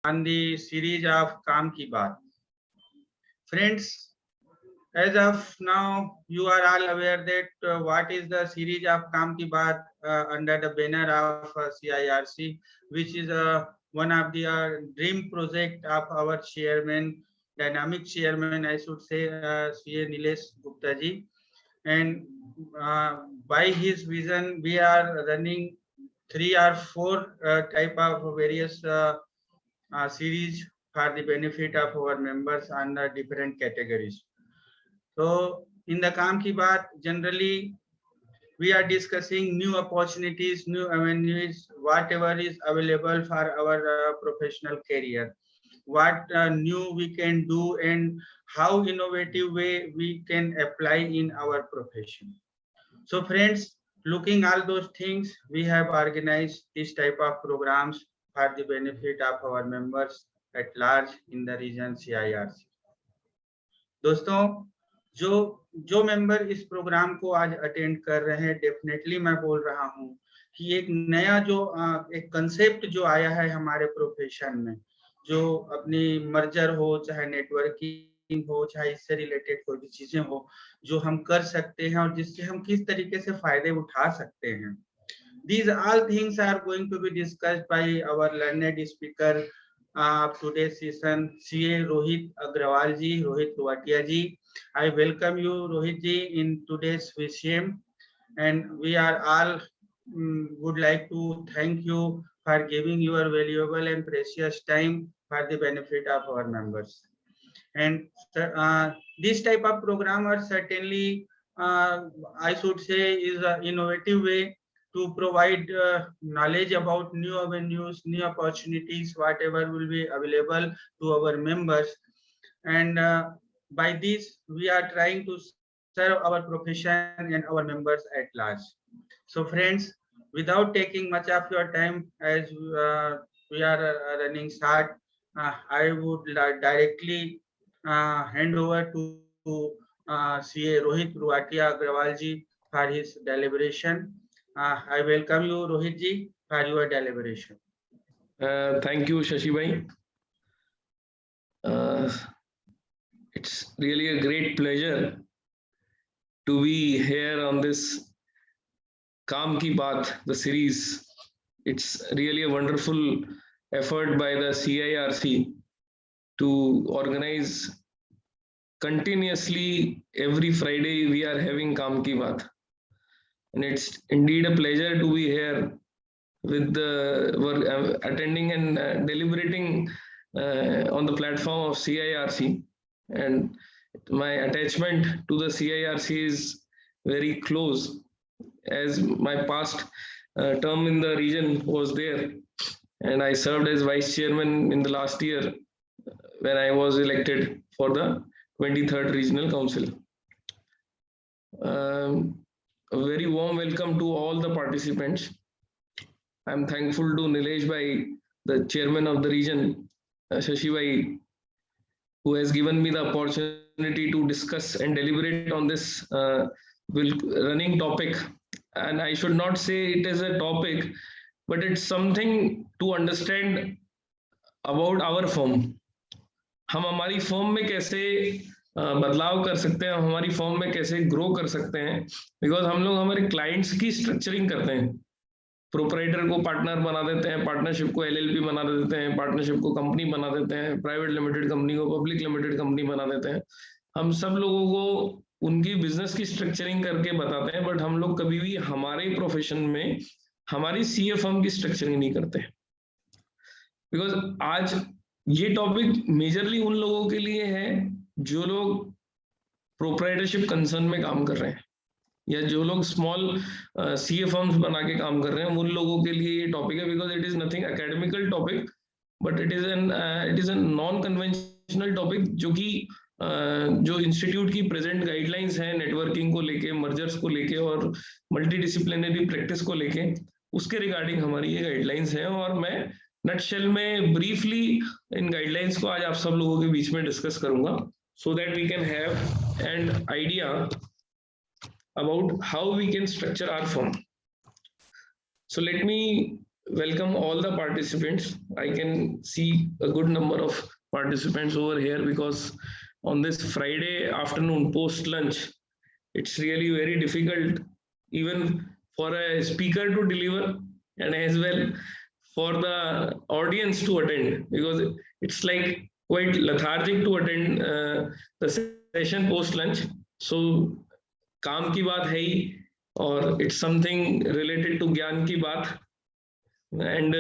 on the series of Kaam Ki Baat. Friends, as of now, you are all aware that what is the series of Kaam Ki Baat under the banner of CIRC, which is one of the dream project of our chairman, dynamic chairman, I should say, CA Nilesh Gupta ji. And by his vision, we are running 3 or 4 type of various series for the benefit of our members under different categories. So in the Kaam Ki Baat, generally we are discussing new opportunities, new avenues, whatever is available for our professional career, what new we can do and how innovative way we can apply in our profession. So friends, looking all those things, we have organized this type of programs for the benefit of our members at large in the region CIRC. दोस्तों, जो member इस programme को आज attend कर रहे हैं, definitely मैं बोल रहा हूं कि एक नया एक कंसेप्ट जो आया है हमारे प्रोफेशन में, जो अपनी मर्जर हो, चाहे नेटवर्किंग हो, चाहे इससे रिलेटेड कोई भी चीजें हो, जो हम कर सकते हैं और जिससे हम किस तरीके से फायदे उठा सकते हैं. These all things are going to be discussed by our learned speaker of today's session, CA Rohit Agrawal ji, Rohit Ruatia ji. I welcome you, Rohit ji, in today's VCM, and we are all would like to thank you for giving your valuable and precious time for the benefit of our members. And this type of program are certainly, I should say, is an innovative way to provide knowledge about new avenues, new opportunities, whatever will be available to our members. And by this, we are trying to serve our profession and our members at large. So friends, without taking much of your time, as we are running short, I would directly hand over to CA Rohit Ruatia Agrawal ji for his deliberation. I welcome you, Rohit ji, for your deliberation. Thank you, Shashi bhai. It's really a great pleasure to be here on this Kaam Ki Baat, the series. It's really a wonderful effort by the CIRC to organize continuously. Every Friday we are having Kaam Ki Baat, and it's indeed a pleasure to be here with the attending and deliberating on the platform of CIRC. And my attachment to the CIRC is very close, as my past term in the region was there, and I served as vice chairman in the last year when I was elected for the 23rd Regional Council. A very warm welcome to all the participants. I'm thankful to Nilesh bhai, the chairman of the region, Shashi bhai, who has given me the opportunity to discuss and deliberate on this running topic. And I should not say it is a topic, but it's something to understand about our firm. हम हमारी firm में कैसे बदलाव कर सकते हैं, हमारी firm में कैसे ग्रो कर सकते हैं, बिकॉज हम लोग हमारे क्लाइंट्स की स्ट्रक्चरिंग करते हैं. प्रोपराइटर को पार्टनर बना देते हैं, पार्टनरशिप को LLP बना देते हैं, पार्टनरशिप को कंपनी बना देते हैं, प्राइवेट लिमिटेड कंपनी को पब्लिक लिमिटेड कंपनी बना देते हैं. हम सब लोगों को उनकी बिजनेस की स्ट्रक्चरिंग करके बताते हैं, बट हम लोग कभी भी हमारे प्रोफेशन में हमारी CA फर्म की स्ट्रक्चरिंग नहीं करते. बिकॉज आज ये टॉपिक मेजरली उन लोगों के लिए है जो लोग प्रोपराइटरशिप कंसर्न में काम कर रहे हैं, या जो लोग स्मॉल CA फर्म्स बना के काम कर रहे हैं, उन लोगों के लिए ये टॉपिक है. Because it is nothing academical topic, but it is a non conventional topic, जो कि जो इंस्टीट्यूट की प्रेजेंट गाइडलाइंस है नेटवर्किंग को लेके, मर्जर्स को लेके और मल्टी डिसिप्लिनरी प्रैक्टिस को लेके, उसके रिगार्डिंग हमारी ये गाइडलाइंस है. और मैं नटशेल में ब्रीफली इन गाइडलाइंस को आज आप सब लोगों के बीच में डिस्कस करूंगा, so that we can have an idea about how we can structure our firm. So let me welcome all the participants. I can see a good number of participants over here because on this Friday afternoon post lunch, it's really very difficult even for a speaker to deliver and as well for the audience to attend, because it's like quite lethargic to attend the session post lunch. So काम की बात है ही, और it's something related to ज्ञान की बात, and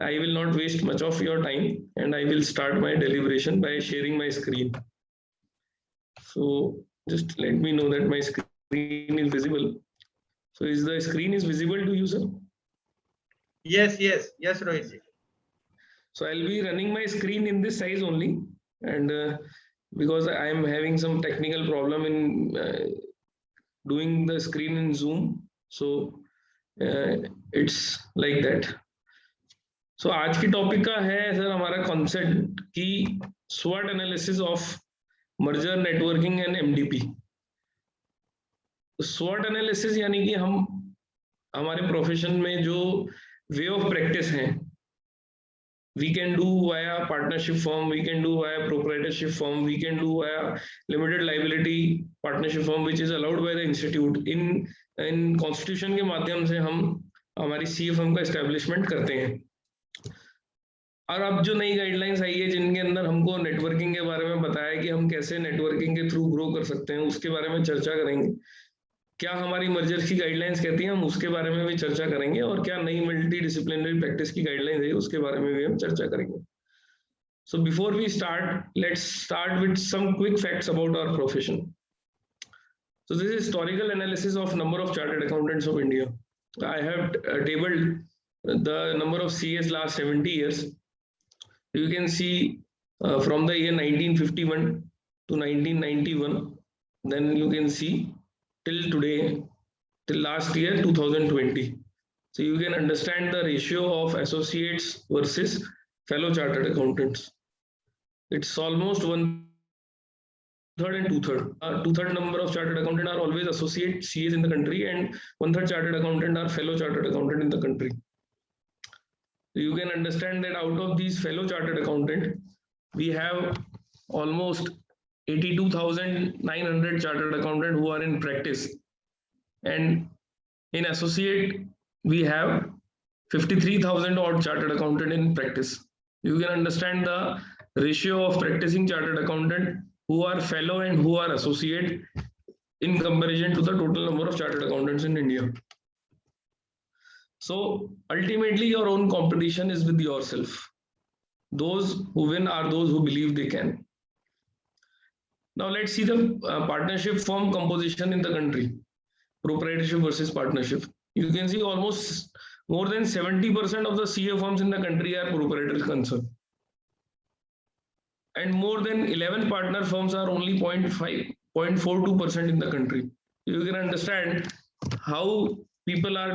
I will not waste much of your time and I will start my deliberation by sharing my screen. So just let me know that my screen is visible. So is the screen is visible to you, sir? Yes, Rohit ji. So I'll be running my screen in this size only, and because I am having some technical problem in doing the screen in Zoom, so it's like that. So आज की topic का है sir हमारा concept की SWOT analysis of merger networking and MDP. SWOT analysis यानी कि हम हमारे प्रोफेशन में जो वे ऑफ प्रैक्टिस हैं, we can do via partnership firm, we can do via proprietorship firm, we can do via limited liability partnership firm which is allowed by the institute. in constitution के माध्यम से हम हमारी CA firm का establishment करते हैं. और अब जो नई गाइडलाइंस आई है जिनके अंदर हमको नेटवर्किंग के बारे में बताया कि हम कैसे नेटवर्किंग के थ्रू ग्रो कर सकते हैं, उसके बारे में चर्चा करेंगे. क्या हमारी मर्जर की गाइडलाइंस कहती हैं, हम उसके बारे में भी चर्चा करेंगे, और क्या नई मल्टी डिसिप्लिनरी प्रैक्टिस की गाइडलाइंस है उसके बारे में भी हम चर्चा करेंगे. So before we start, let's start with some quick facts about our profession. So this is historical analysis of number of chartered accountants of India. I have tabled the number of CAs last 70 years. You can see from the year 1951 to 1991, then you can see till today, till last year 2020. So you can understand the ratio of associates versus fellow chartered accountants. It's almost 1/3 and 2/3. 2/3 number of chartered accountants are always associate CAs in the country, and 1/3 chartered accountant are fellow chartered accountant in the country. So you can understand that out of these fellow chartered accountant, we have almost 82,900 chartered accountant who are in practice, and in associate we have 53,000 odd chartered accountant in practice. You can understand the ratio of practicing chartered accountant who are fellow and who are associate in comparison to the total number of chartered accountants in India. So ultimately your own competition is with yourself. Those who win are those who believe they can. Now let's see the partnership firm composition in the country, proprietorship versus partnership. You can see almost more than 70% of the CA firms in the country are proprietary concerned, and more than 11 partner firms are only 0.42% in the country. You can understand how people are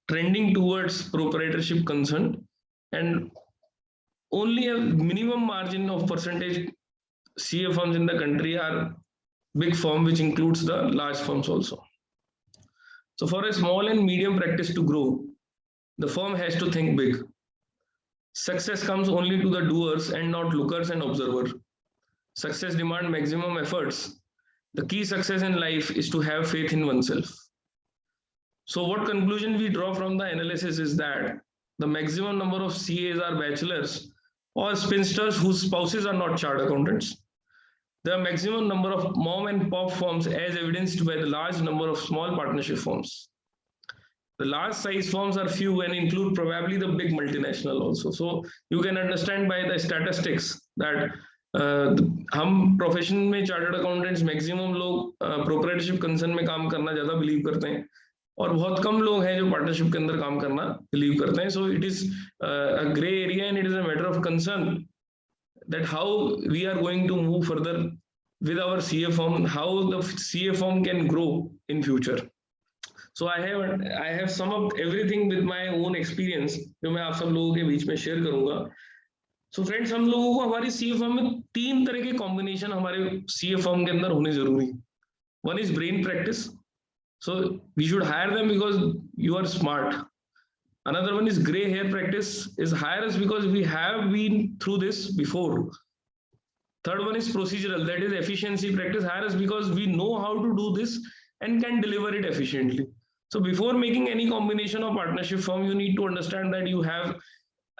trending towards proprietorship concern, and only a minimum margin of percentage CA firms in the country are big firm, which includes the large firms also. So for a small and medium practice to grow, the firm has to think big. Success comes only to the doers and not lookers and observers. Success demands maximum efforts. The key success in life is to have faith in oneself. So what conclusion we draw from the analysis is that the maximum number of CAs are bachelors or spinsters whose spouses are not chartered accountants. The maximum number of mom and pop firms as evidenced by the large number of small partnership firms. The large size firms are few and include probably the big multinational also. So you can understand by the statistics that हम profession में chartered accountants maximum लोग proprietorship concern में काम करना ज्यादा believe करते हैं, और बहुत कम लोग हैं जो पार्टनरशिप के अंदर काम करना बिलीव करते हैं. So it is a grey area and it is a matter of concern that how we are going to move further with our CA firm, how the CA firm can grow in future. So I have sum up everything with my own experience जो मैं आप सब लोगों के बीच में share करूंगा. So friends, हम लोगों को हमारी CA firm में 3 तरह के कॉम्बिनेशन हमारे CA firm के अंदर होने जरूरी. One is brain practice. So we should hire them because you are smart. Another one is gray hair practice is higher is because we have been through this before. Third one is procedural, that is efficiency practice higher is because we know how to do this and can deliver it efficiently. So before making any combination of partnership firm, you need to understand that you have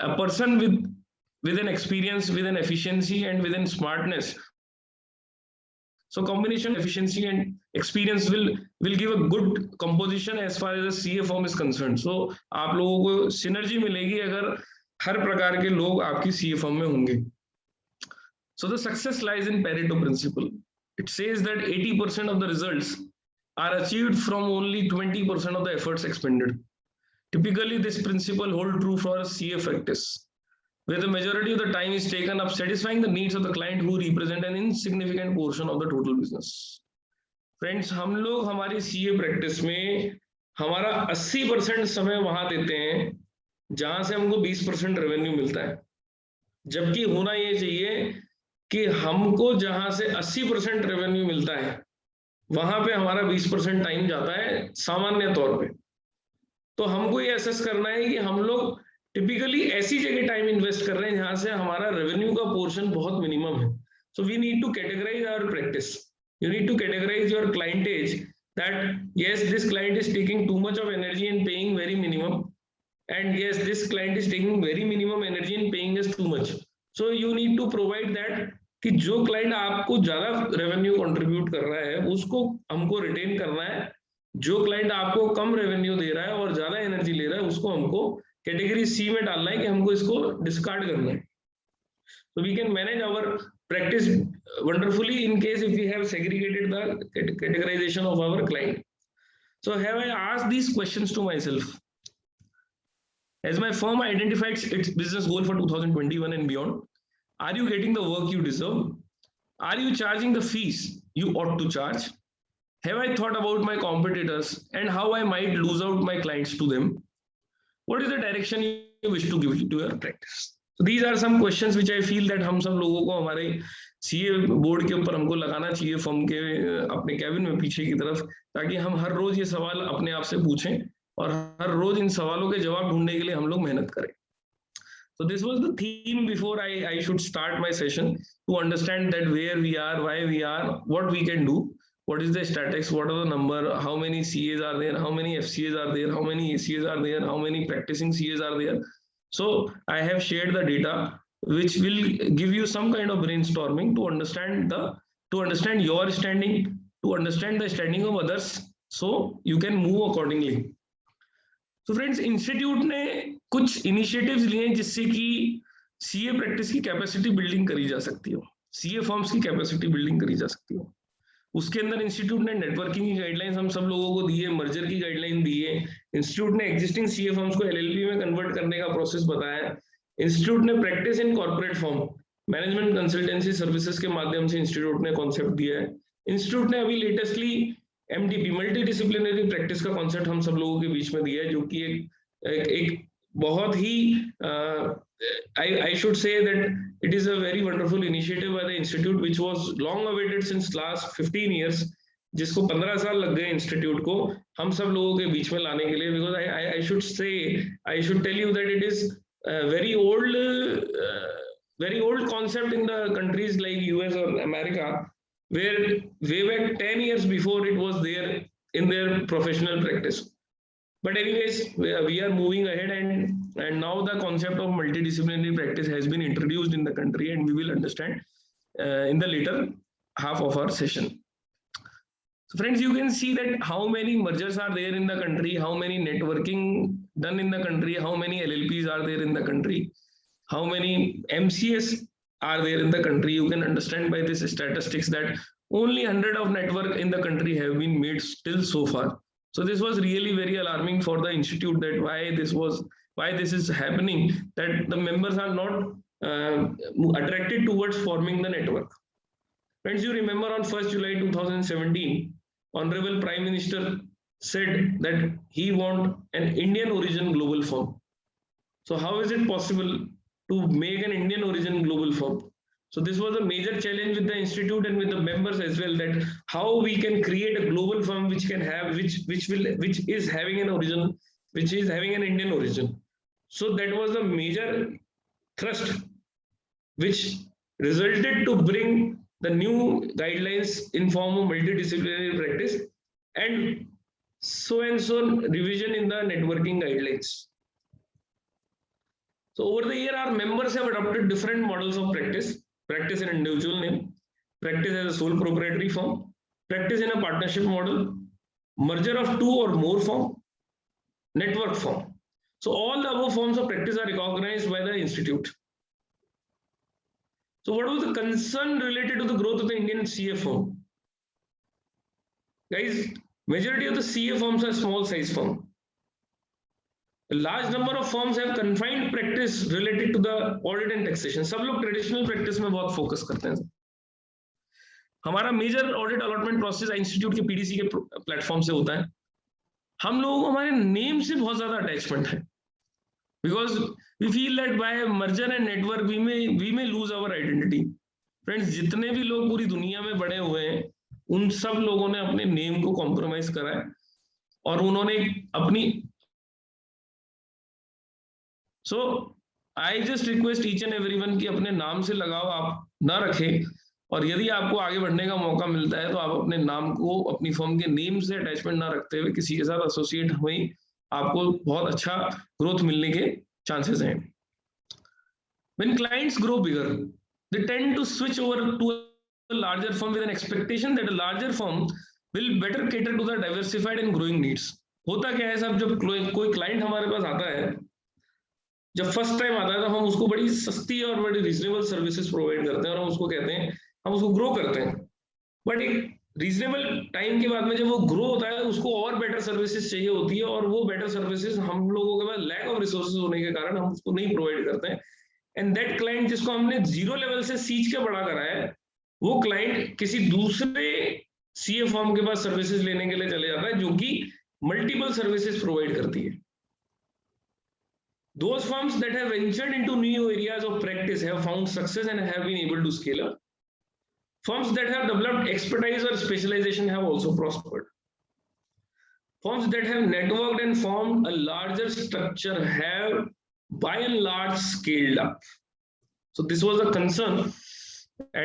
a person with an experience, with an efficiency, and with an smartness. So combination efficiency and experience will give a good composition as far as the CA firm is concerned. So आप लोगों को synergy मिलेगी अगर हर प्रकार के लोग आपकी CA firm में होंगे. So the success lies in Pareto principle. It says that 80% of the results are achieved from only 20% of the efforts expended. Typically, this principle holds true for a CA practice, where the majority of the time is taken up satisfying the needs of the client who represent an insignificant portion of the total business. Friends, हम लोग हमारी CA practice में हमारा 80% समय वहां देते हैं जहां से हमको 20% रेवेन्यू मिलता है, जबकि होना ये चाहिए कि हमको जहां से 80% रेवेन्यू मिलता है वहां पे हमारा 20% टाइम जाता है सामान्य तौर पे. तो हमको ये असेस करना है कि हम लोग टिपिकली ऐसी जगह टाइम इन्वेस्ट कर रहे हैं जहां से हमारा रेवेन्यू का पोर्शन बहुत मिनिमम है. So we need to categorise our practice. You need to categorize your clientage that yes, this client is taking too much of energy and paying very minimum, and yes, this client is taking very minimum energy and paying us too much. So you need to provide that कि जो client आपको ज्यादा revenue contribute कर रहा है उसको हमको retain करना है, जो क्लाइंट आपको कम रेवेन्यू दे रहा है और ज्यादा एनर्जी ले रहा है उसको हमको कैटेगरी सी में डालना है कि हमको इसको डिस्कार्ड करना है. So we can manage our practice wonderfully in case if we have segregated the categorization of our client. So have I asked these questions to myself? As my firm identified its business goal for 2021 and beyond, are you getting the work you deserve? Are you charging the fees you ought to charge? Have I thought about my competitors and how I might lose out my clients to them? What is the direction you wish to give to your practice? So these are some questions which I feel that हम सब लोगों को हमारे CA board के ऊपर हमको लगाना चाहिए फर्म के अपने कैबिन में पीछे की तरफ, ताकि हम हर रोज ये सवाल अपने आप से पूछें और हर रोज इन सवालों के जवाब ढूंढने के लिए हम लोग मेहनत करें. So this was the theme before I should start my session, to understand that where we are, why we are, what we can do, what is the statistics, what are the number, how many CAs are there, how many FCAs are there, how many ACAs are there, how many practicing CAs are there. So I have shared the data which will give you some kind of brainstorming to understand your standing, to understand the standing of others, so you can move accordingly. So friends, institute ने कुछ initiatives लिए हैं जिससे कि CA practice की capacity building करी जा सकती हो, सीए फॉर्म्स की कैपेसिटी बिल्डिंग करी जा सकती हो. उसके अंदर इंस्टीट्यूट ने नेटवर्किंग की गाइडलाइंस हम सब लोगों को दी है, मर्जर की गाइडलाइन दी है, इंस्टीट्यूट ने एग्जिस्टिंग सीए फर्म्स को एलएलपी में कन्वर्ट करने का प्रोसेस बताया, इंस्टीट्यूट ने practice in corporate form management consultancy services के माध्यम से इंस्टीट्यूट ने कॉन्सेप्ट दिया है. इंस्टीट्यूट ने अभी latestly MDP multi disciplinary practice का कॉन्सेप्ट हम सब लोगों के बीच में दिया है, जो कि एक बहुत ही I should say that it is a very wonderful initiative by the institute which was long awaited since last 15 years, जिसको 15 साल लग गए इंस्टीट्यूट को हम सब लोगों के बीच में लाने के लिए. Because I should tell you that it is a very old concept in the countries like US or America, where way back 10 years before it was there in their professional practice. But anyways, we are moving ahead, and now the concept of multidisciplinary practice has been introduced in the country, and we will understand in the later half of our session. So friends, you can see that how many mergers are there in the country, how many networking done in the country, how many LLPs are there in the country, how many MCS are there in the country. You can understand by this statistics that only 100 of network in the country have been made still so far. So this was really very alarming for the institute, that why this is happening, that the members are not attracted towards forming the network. Friends, you remember on 1st July 2017, Honorable Prime Minister said that he want an Indian origin global firm. So how is it possible to make an Indian origin global firm? So this was a major challenge with the institute and with the members as well, that how we can create a global firm which can have which is having an origin which is having an Indian origin. So that was the major thrust which resulted to bring the new guidelines in form of multidisciplinary practice and so revision in the networking guidelines. So over the year, our members have adopted different models of practice: practice in individual name, practice as a sole proprietary firm, practice in a partnership model, merger of two or more firm, network firm. So all the above forms of practice are recognized by the institute. So what was the concern related to the growth of the Indian CA firm? Guys, majority of the CA firms are small size firm. A large number of firms have confined practice related to the audit and taxation. सब लोग traditional practice में बहुत focus करते हैं. हमारा major audit allotment process institute के PDC के platform से होता है. हम लोगों को हमारे नेम से बहुत ज्यादा अटैचमेंट है, because we feel that by merger and network we may lose our identity. Friends, जितने भी लोग पूरी दुनिया में बड़े हुए हैं उन सब लोगों ने अपने नेम को कॉम्प्रोमाइज करा है और उन्होंने अपनी. So I just request each and everyone कि अपने नाम से लगाव आप ना रखें, और यदि आपको आगे बढ़ने का मौका मिलता है तो आप अपने नाम को अपनी फर्म के नेम से अटैचमेंट ना रखते हुए किसी के साथ एसोसिएट हुए, आपको बहुत अच्छा ग्रोथ मिलने के चांसेस हैं. When clients grow bigger, they tend to switch over to a larger firm with an expectation that a larger firm will better cater to the diversified and growing needs. होता क्या है साहब, जब कोई client हमारे पास आता है, जब फर्स्ट टाइम आता है तो हम उसको बड़ी सस्ती और बड़ी रीजनेबल सर्विसेज प्रोवाइड करते हैं और हम उसको कहते हैं, हम उसको ग्रो करते हैं. बट एक रीजनेबल टाइम के बाद में जब वो ग्रो होता है उसको और बेटर सर्विसेज चाहिए होती है, और वो बेटर सर्विसेज हम लोगों के पास लैक ऑफ रिसोर्सेज होने के कारण हम उसको नहीं प्रोवाइड करते हैं. एंड दैट क्लाइंट जिसको हमने जीरो लेवल से सींच के बड़ा करा है, वो क्लाइंट किसी दूसरे सीए फर्म के पास सर्विसेज लेने के लिए चले जाता है जो कि मल्टीपल सर्विसेज प्रोवाइड करती है. Those firms that have ventured into new areas of practice have found success and have been able to scale up. Firms that have developed expertise or specialization have also prospered. Firms that have networked and formed a larger structure have by and large scaled up. So this was a concern,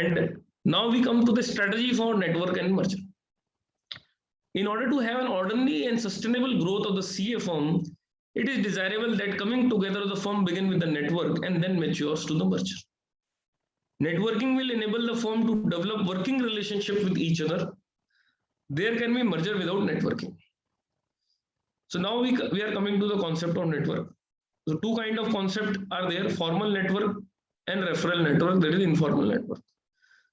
and now we come to the strategy for network and merger. In order to have an orderly and sustainable growth of the CA firm, it is desirable that coming together of the firm begin with the network and then matures to the merger. Networking will enable the firm to develop working relationship with each other. There can be merger without networking. So now we are coming to the concept of network. So two kind of concept are there: formal network and referral network, that is informal network.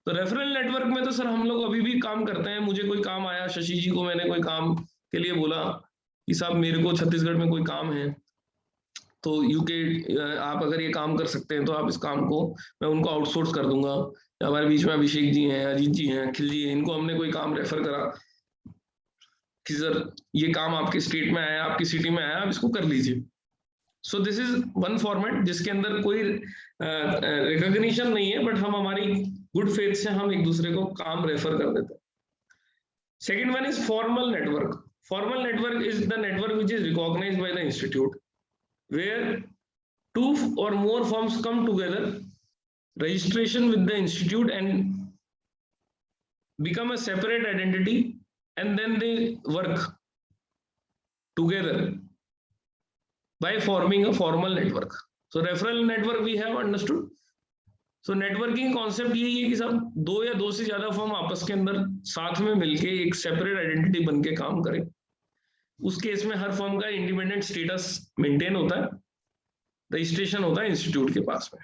तो referral network में तो sir हम लोग अभी भी काम करते हैं. मुझे कोई काम आया, शशि जी को मैंने कोई काम के लिए बोला कि साहब मेरे को छत्तीसगढ़ में कोई काम है, तो यूके आप अगर ये काम कर सकते हैं तो आप इस काम को मैं उनको आउटसोर्स कर दूंगा. हमारे बीच में अभिषेक जी हैं, अजीत जी हैं, अखिल जी हैं, इनको हमने कोई काम रेफर करा कि सर ये काम आपके स्टेट में आया, आपकी सिटी में आया, आप इसको कर लीजिए. सो दिस इज वन फॉर्मेट जिसके अंदर कोई रिकॉग्निशन नहीं है, बट हम हमारी गुड फेथ से हम एक दूसरे को काम रेफर कर देते हैं. Second one is formal network. Formal network is the network which is recognized by the institute, where two or more firms come together, registration with the institute, and become a separate identity, and then they work together by forming a formal network. So referral network we have understood. So networking concept यही है कि सब दो या दो से ज्यादा firm आपस के अंदर साथ में मिलके एक सेपरेट आइडेंटिटी बन के काम करें. उस केस में हर फर्म का इंडिपेंडेंट स्टेटस मेंटेन होता है, रजिस्ट्रेशन होता है इंस्टीट्यूट के पास में.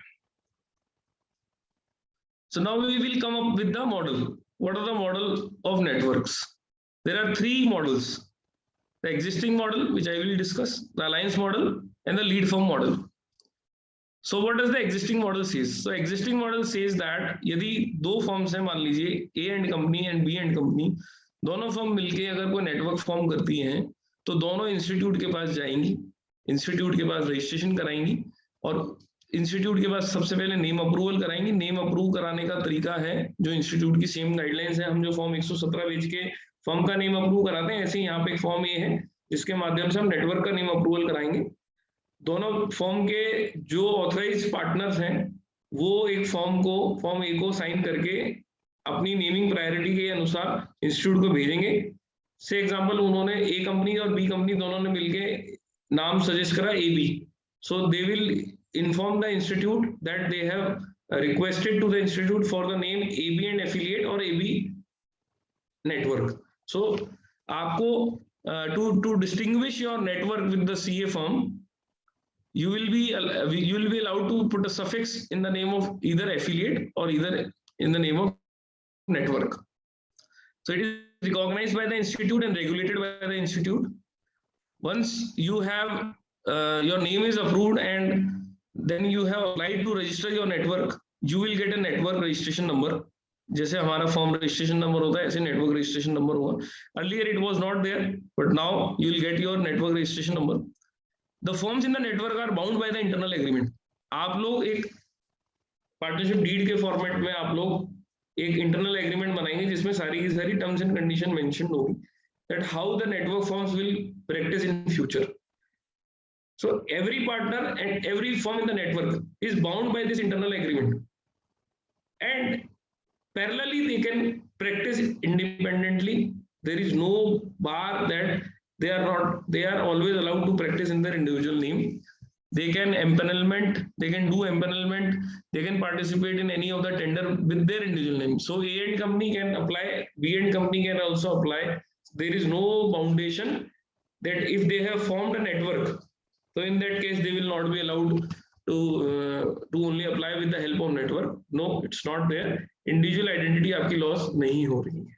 So now we will come up with the model. What are the model of networks? There are three models: the existing model, which I will discuss, the alliance model, and the lead firm model. So what does the existing model says? So existing model says that यदि दो firms हैं, मान लीजिए A and company and B and company, दोनों firm मिलके अगर कोई network form करती हैं तो दोनों इंस्टीट्यूट के पास जाएंगी, इंस्टीट्यूट के पास रजिस्ट्रेशन कराएंगी और इंस्टीट्यूट के पास सबसे पहले नेम अप्रूवल कराएंगी. नेम अप्रूव कराने का तरीका है जो इंस्टीट्यूट की सेम गाइडलाइंस है. हम जो फॉर्म 117 पेज के फॉर्म का नेम अप्रूव कराते हैं, ऐसे ही यहाँ पे एक फॉर्म ए है जिसके माध्यम से हम नेटवर्क का नेम अप्रूवल कराएंगे। दोनों फॉर्म के जो ऑथराइज पार्टनर्स हैं वो एक फॉर्म ए को साइन करके अपनी नेमिंग प्रायोरिटी के अनुसार इंस्टीट्यूट को भेजेंगे। से एग्जांपल उन्होंने ए कंपनी और बी कंपनी दोनों ने मिलके नाम सजेस्ट करा A B, so they will inform the institute that they have requested to the institute for the name AB and affiliate or AB network. So आपको to distinguish your network with the CA firm, you will be allowed to put a suffix in the name of either affiliate or either in the name of network. So it is recognized by the institute and regulated by the institute. Once you have your name is approved and then you have applied to register your network, you will get a network registration number. जैसे हमारा form registration number होता है ऐसे network registration number होगा। Earlier it was not there but now you will get your network registration number. The forms in the network are bound by the internal agreement. आप लोग एक partnership deed के format में आप लोग एक internal agreement बनाएंगे जिसमें सारी की सारी टर्म्स एंड कंडीशन मेंशन होगी that how the network forms will practice in future. So every partner and every firm in the network is bound by this internal agreement, and parallelly they can practice independently. There is no bar that they are always allowed to practice in their individual name. They can empanelment, they can do empanelment, they can participate in any of the tender with their individual name. So A and company can apply, B and company can also apply. There is no foundation that if they have formed a network, so in that case they will not be allowed to only apply with the help of network. No, it's not there. Individual identity आपकी loss नहीं हो रही है।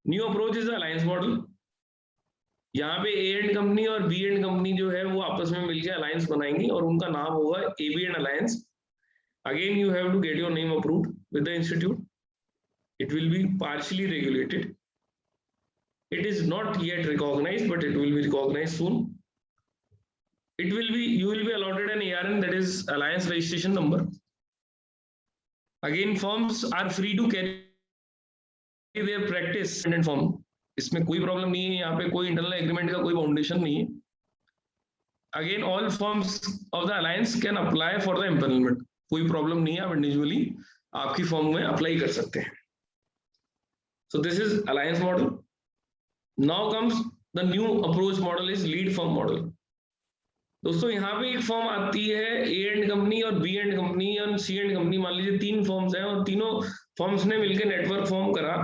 New approach is alliance model. यहाँ पे ए and company और B and company जो है वो आपस में मिलकर अलायंस बनाएंगी और उनका नाम होगा A B and alliance. Again you have to get your name approved with the institute. It will be partially regulated. It is not yet recognised but it will be recognised soon. You will be allotted an ARN, that is alliance registration number. Again, firms are free to carry their practice and form. इसमें कोई problem नहीं है, यहाँ पे कोई internal agreement का कोई foundation नहीं है। Again, all firms of the alliance can apply for the empanelment. कोई प्रॉब्लम नहीं है, आप इंडिविजुअली आपकी फॉर्म में अप्लाई कर सकते हैं। So this is alliance model. Now comes the new approach model is lead firm model. दोस्तों यहाँ पे एक फॉर्म आती है ए एंड कंपनी और बी एंड कंपनी और सी एंड कंपनी, मान लीजिए 3 फॉर्म्स हैं और तीनों फॉर्म्स ने मिलकर नेटवर्क फॉर्म करा।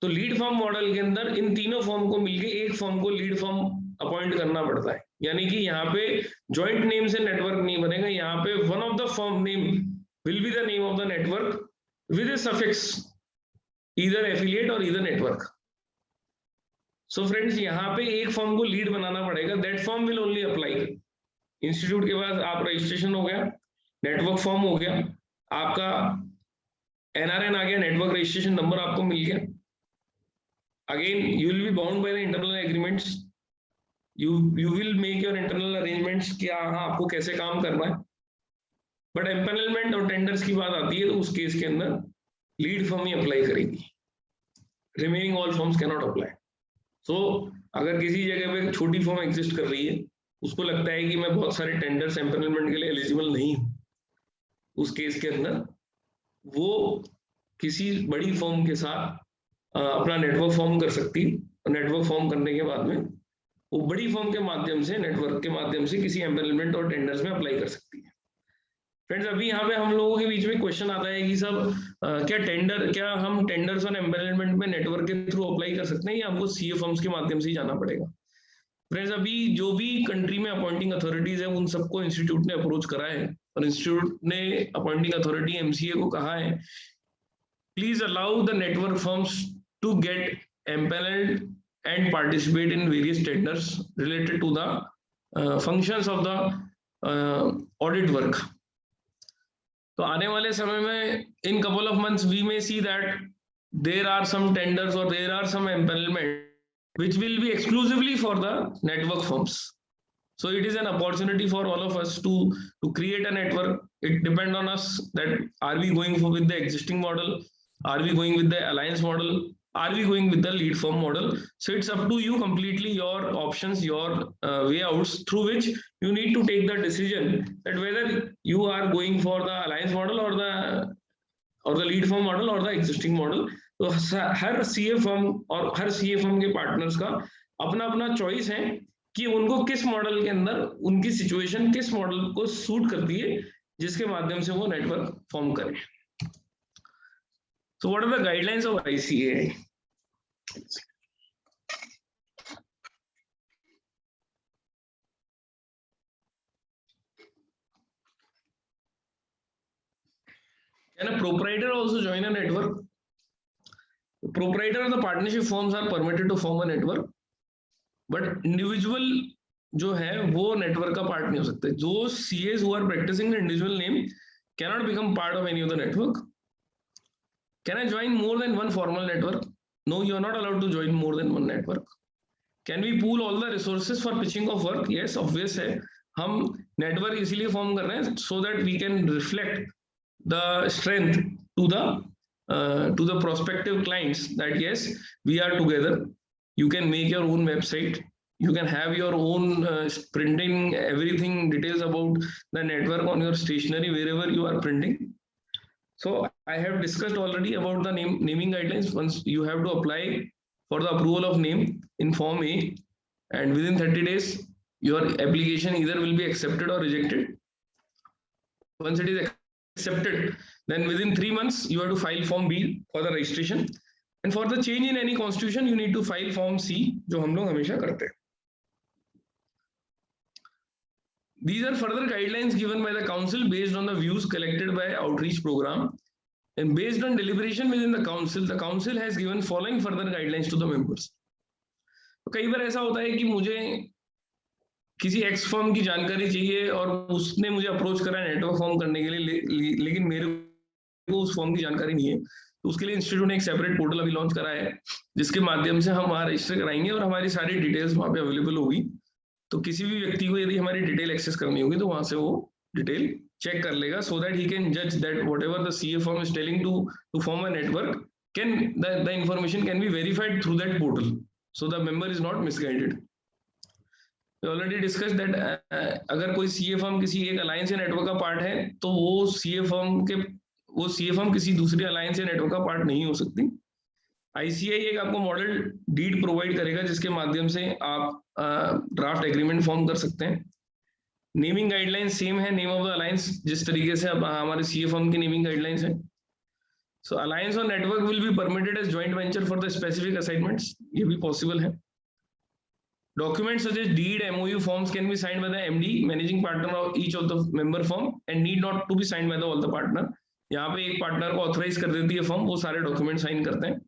तो लीड फॉर्म मॉडल के अंदर इन तीनों फॉर्म को मिलके एक फॉर्म को लीड फॉर्म अपॉइंट करना पड़ता है। यानी कि यहाँ पे जॉइंट नेम से नेटवर्क नहीं बनेगा, यहाँ पे one of the form name will be the name of the network with a suffix either affiliate और ईदर नेटवर्क। सो फ्रेंड्स यहाँ पे एक फॉर्म को लीड बनाना पड़ेगा, that form will only apply. Institute के पास आप रजिस्ट्रेशन हो गया, नेटवर्क फॉर्म हो गया, आपका NRN आ गया, नेटवर्क रजिस्ट्रेशन नंबर आपको मिल गया। Again you will be bound by the internal agreements, you will make your internal arrangements कि हाँ आपको कैसे काम करना है। बट एम्पैनलमेंट और टेंडर्स की बात आती है तो उस केस के अंदर लीड फर्म ही अप्लाई करेगी, remaining all firms can not apply. So अगर किसी जगह पे छोटी फर्म एग्जिस्ट कर रही है, उसको लगता है कि मैं बहुत सारे टेंडर्स एम्पैनलमेंट के लिए एलिजिबल नहीं हूं, उस केस के अंदर वो किसी बड़ी फर्म के साथ अपना नेटवर्क फॉर्म कर सकती है। नेटवर्क फॉर्म करने के बाद में वो बड़ी फर्म के माध्यम से, नेटवर्क के माध्यम से किसी एम्पैनलमेंट और टेंडर्स में अप्लाई कर सकती है। फ्रेंड्स अभी यहाँ पे हम लोगों के बीच में क्वेश्चन आता है कि सब क्या हम टेंडर्स और एम्पैनलमेंट में नेटवर्क के थ्रू अप्लाई कर सकते हैं या हमको सीए फर्म्स के माध्यम से ही जाना पड़ेगा। फ्रेंड्स अभी जो भी कंट्री में अपॉइंटिंग अथॉरिटीज है उन सबको इंस्टीट्यूट ने अप्रोच करा है और इंस्टीट्यूट ने अपॉइंटिंग अथॉरिटी एमसीए को कहा है please allow the network firms to get empanelled and participate in various tenders related to the functions of the audit work. तो आने वाले समय में in couple of months we may see that there are some tenders और there are some empanelment which will be exclusively for the network firms. So it is an opportunity for all of us to create a network. It depends on us that are we going with the existing model, are we going with the alliance model, are we going with the lead firm model? So it's up to you completely, your options, your way outs through which you need to take the decision that whether you are going for the alliance model or the lead firm model or the existing model. तो हर CA firm और हर CA firm के partners का अपना अपना choice है कि उनको किस मॉडल के अंदर उनकी सिचुएशन किस मॉडल को सूट करती है जिसके माध्यम से वो नेटवर्क फॉर्म करें. So what are the guidelines of ICAI? Can a proprietor also join a network? The proprietor or the partnership firms are permitted to form a network, but individual जो है वो network का part नहीं हो सकते. Those CAs who are practicing the individual name cannot become part of any of the network. Can I join more than one formal network? No, you are not allowed to join more than one network. Can we pool all the resources for pitching of work? Yes, obvious है. हम network इसीलिए form कर रहे हैं so that we can reflect the strength to the prospective clients that yes, we are together. You can make your own website. You can have your own printing everything details about the network on your stationery wherever you are printing. So I have discussed already about the naming guidelines. Once you have to apply for the approval of name in Form A, and within 30 days, your application either will be accepted or rejected. Once it is accepted, then within 3 months, you have to file Form B for the registration. And for the change in any constitution, you need to file Form C, जो हम लोग हमेशा करते हैं. These are further guidelines given by the council based on the views collected by outreach program, and based on deliberation within the council has given following further guidelines to the members. तो कई बार ऐसा होता है कि मुझे किसी x firm की जानकारी चाहिए और उसने मुझे अप्रोच करा नेटवर्क फॉर्म करने के लिए, लेकिन मेरे को उस फॉर्म की जानकारी नहीं है. तो उसके लिए इंस्टीट्यूट ने एक सेपरेट पोर्टल अभी लॉन्च करा है जिसके माध्यम से हम वहाँ रजिस्टर कराएंगे और हमारी सारी डिटेल्स वहाँ पे अवेलेबल होगी. तो किसी भी व्यक्ति को यदि हमारी डिटेल एक्सेस करनी होगी तो वहां से वो डिटेल चेक कर लेगा so that he can judge that whatever the CA firm is telling to form a network the information can be verified through that portal, so the member is not misguided. We already discussed that अगर कोई CA firm किसी एक alliance या network का part है तो वो CA firm किसी दूसरी अलायंस या नेटवर्क का पार्ट नहीं हो सकती. ICAI एक आपको मॉडल डीड प्रोवाइड करेगा जिसके माध्यम से आप ड्राफ्ट एग्रीमेंट फॉर्म कर सकते हैं. नेमिंग गाइडलाइंस सेम है, नेम ऑफ द अलायंस जिस तरीके से अब हमारे सीए फर्म की नेमिंग गाइडलाइंस है. सो अलायंस और network will be permitted as joint venture for the specific assignments, ये भी पॉसिबल है. Documents such as deed, MOU forms can be signed by the MD, managing partner of each of the member firm, and need not to be signed by all the partner. यहाँ पे एक partner को authorise कर देती है firm, वो सारे document sign करते हैं.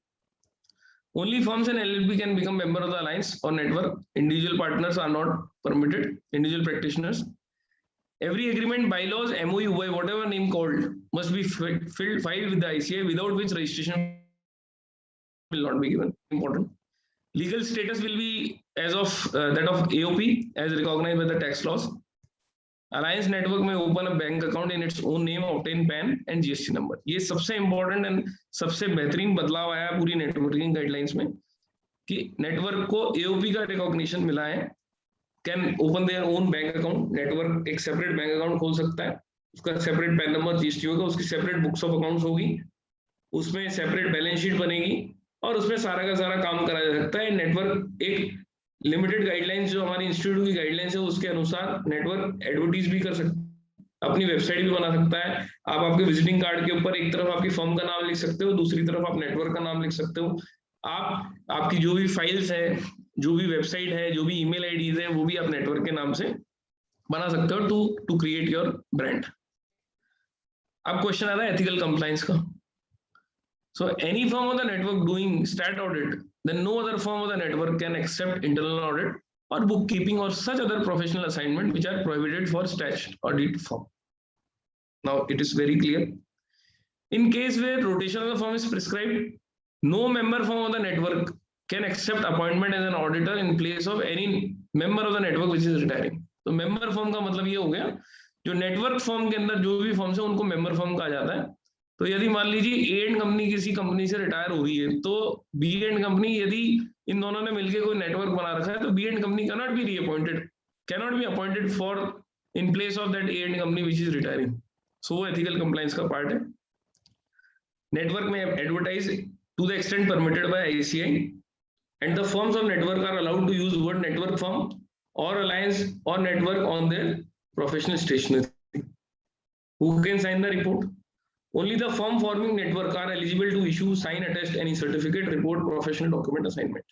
Only firms and LLP can become member of the alliance or network. Individual partners are not permitted. Individual practitioners. Every agreement, bylaws, MOU, by whatever name called, must be filed with the ICAI, without which registration will not be given. Important. Legal status will be as of that of AOP, as recognized by the tax laws. Alliance network में open a bank account in its own name, obtain PAN and GST number. ये सबसे important and सबसे बेहतरीन बदलाव आया पूरी networking guidelines में कि नेटवर्क को AOP का रिकॉग्निशन मिला है. Can open their own bank account. Network एक सेपरेट बैंक अकाउंट खोल सकता है, उसका सेपरेट पैन नंबर GST होगा, उसकी सेपरेट बुक्स ऑफ अकाउंट्स होगी, उसमें सेपरेट बैलेंस शीट बनेगी और उसमें सारा का सारा काम करा जा सकता है. नेटवर्क एक लिमिटेड गाइडलाइंस जो हमारी इंस्टीट्यूट की गाइडलाइंस है उसके अनुसार नेटवर्क एडवर्टीज भी कर सकता है, अपनी वेबसाइट भी बना सकता है. आप आपके विजिटिंग कार्ड के ऊपर एक तरफ आपकी फर्म का नाम लिख सकते हो, दूसरी तरफ आप नेटवर्क का नाम लिख सकते हो. आप आपकी जो भी फाइल्स है, जो भी वेबसाइट है, जो भी ईमेल आईडीज है, वो भी आप नेटवर्क के नाम से बना सकते हो टू क्रिएट योर ब्रांड. अब क्वेश्चन आ रहा है एथिकल कंप्लायंस का. So any firm of the network doing stat audit, then no other firm of the network can accept internal audit or bookkeeping or such other professional assignment which are prohibited for stat audit firm. Now it is very clear. In case where rotation of the firm is prescribed, no member firm of the network can accept appointment as an auditor in place of any member of the network which is retiring. तो member firm का मतलब ये हो गया जो network firm के अंदर जो भी firms है उनको member firm कहा जाता है. तो यदि मान लीजिए ए एंड कंपनी किसी कंपनी से रिटायर हो रही है, तो बी एंड कंपनी, यदि इन दोनों ने मिलकर कोई नेटवर्क बना रखा है, तो B and company cannot be reappointed, cannot be appointed for in place of that A and company which is retiring. So वो एथिकल कंप्लायंस का पार्ट है। नेटवर्क में advertise to the extent permitted by ICI, and the firms of network are allowed to use word network firm or alliance or network on their professional stationery. Who can sign the report? Only the firm forming network are eligible to issue, sign, attest any certificate, report, professional document assignment.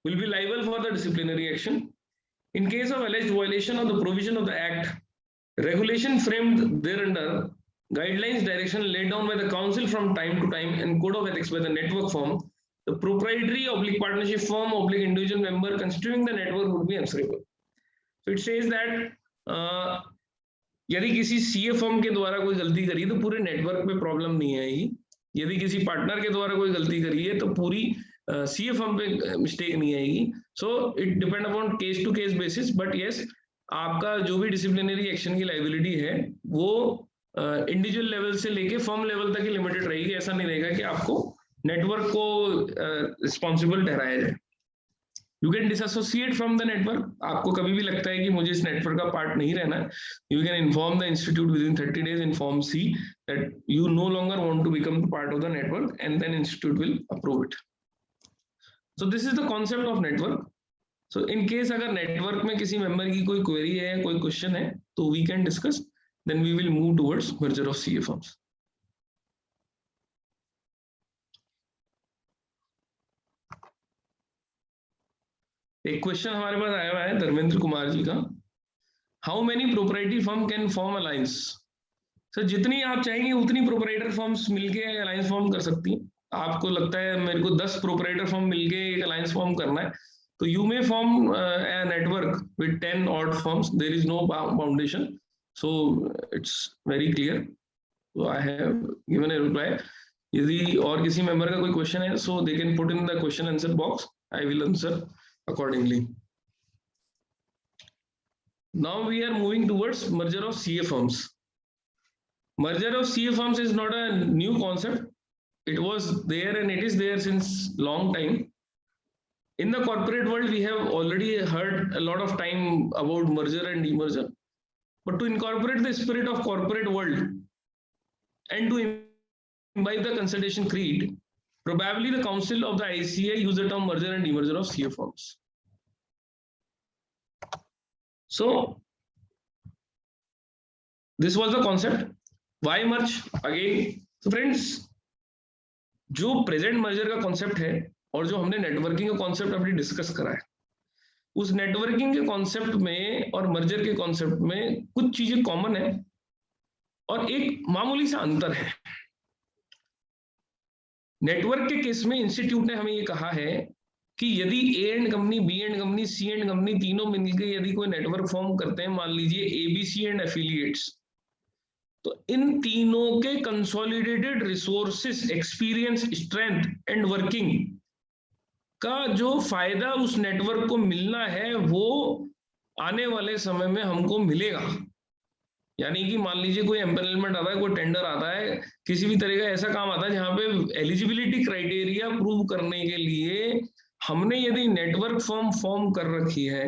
Will be liable for the disciplinary action in case of alleged violation of the provision of the act, regulation framed thereunder, guidelines, direction laid down by the council from time to time, and code of ethics by the network firm. The proprietary oblique partnership firm oblique individual member constituting the network would be answerable. So it says that यदि किसी CA firm के द्वारा कोई गलती करी तो पूरे network पे प्रॉब्लम नहीं आएगी। यदि किसी पार्टनर के द्वारा कोई गलती करी है तो पूरी सीए फर्म पे मिस्टेक नहीं आएगी। So it depend upon case to case basis, but yes, आपका जो भी डिसिप्लिनरी एक्शन की लायबिलिटी है वो इंडिविजुअल लेवल से लेके फर्म लेवल तक ही लिमिटेड रहेगी। ऐसा नहीं रहेगा कि आपको नेटवर्क को रिस्पॉन्सिबल ठहराया जाए। You can dissociate from the network. आपको कभी भी लगता है कि मुझे इस नेटवर्क का पार्ट नहीं रहना है, you can inform the institute within 30 days in form C that you no longer want to become the part of the network, and then institute will approve it. So this is the concept of network. So in case अगर network में किसी member की कोई query है, कोई question है, तो we can discuss, then we will move towards merger of CA firms. एक क्वेश्चन हमारे पास आया हुआ है धर्मेंद्र कुमार जी का, how many proprietary firm can form alliance? Sir, जितनी आप चाहेंगे उतनी प्रोप्राइटर फर्म्स मिलके अलायंस फॉर्म कर सकती हैं। आपको लगता है मेरे को 10 प्रोप्राइटर फर्म मिलके एक अलायंस फॉर्म करना है, तो you may form a network with 10 odd firms. There is no foundation, so it's very clear. So I have given a reply. यदि और किसी मेंबर का कोई क्वेश्चन है, so they can put in the question answer box. I will answer accordingly. Now we are moving towards merger of CA firms. Merger of CA firms is not a new concept. It was there and it is there since long time. In the corporate world, we have already heard a lot of time about merger and demerger. But to incorporate the spirit of corporate world and to imbibe the consultation creed, probably the council of the ICA used the term merger and demerger of CA firms. So this was the concept. Why merge? Again, so friends, जो present merger का concept है और जो हमने networking का concept अभी discuss करा है, उस नेटवर्किंग के कॉन्सेप्ट में और मर्जर के कॉन्सेप्ट में कुछ चीजें कॉमन है और एक मामूली सा अंतर है। नेटवर्क के केस में इंस्टीट्यूट ने हमें ये कहा है कि यदि A and company, B and company, C and company तीनों मिलकर यदि कोई नेटवर्क फॉर्म करते हैं, मान लीजिए एबीसी एंड एफिलिएट्स, तो इन तीनों के consolidated resources, experience, strength and working का जो फायदा उस नेटवर्क को मिलना है वो आने वाले समय में हमको मिलेगा। यानी कि मान लीजिए कोई एम्पैनलमेंट आता है, कोई टेंडर आता है, किसी भी तरह का ऐसा काम आता है जहां पे एलिजिबिलिटी क्राइटेरिया प्रूव करने के लिए हमने यदि नेटवर्क फॉर्म कर रखी है,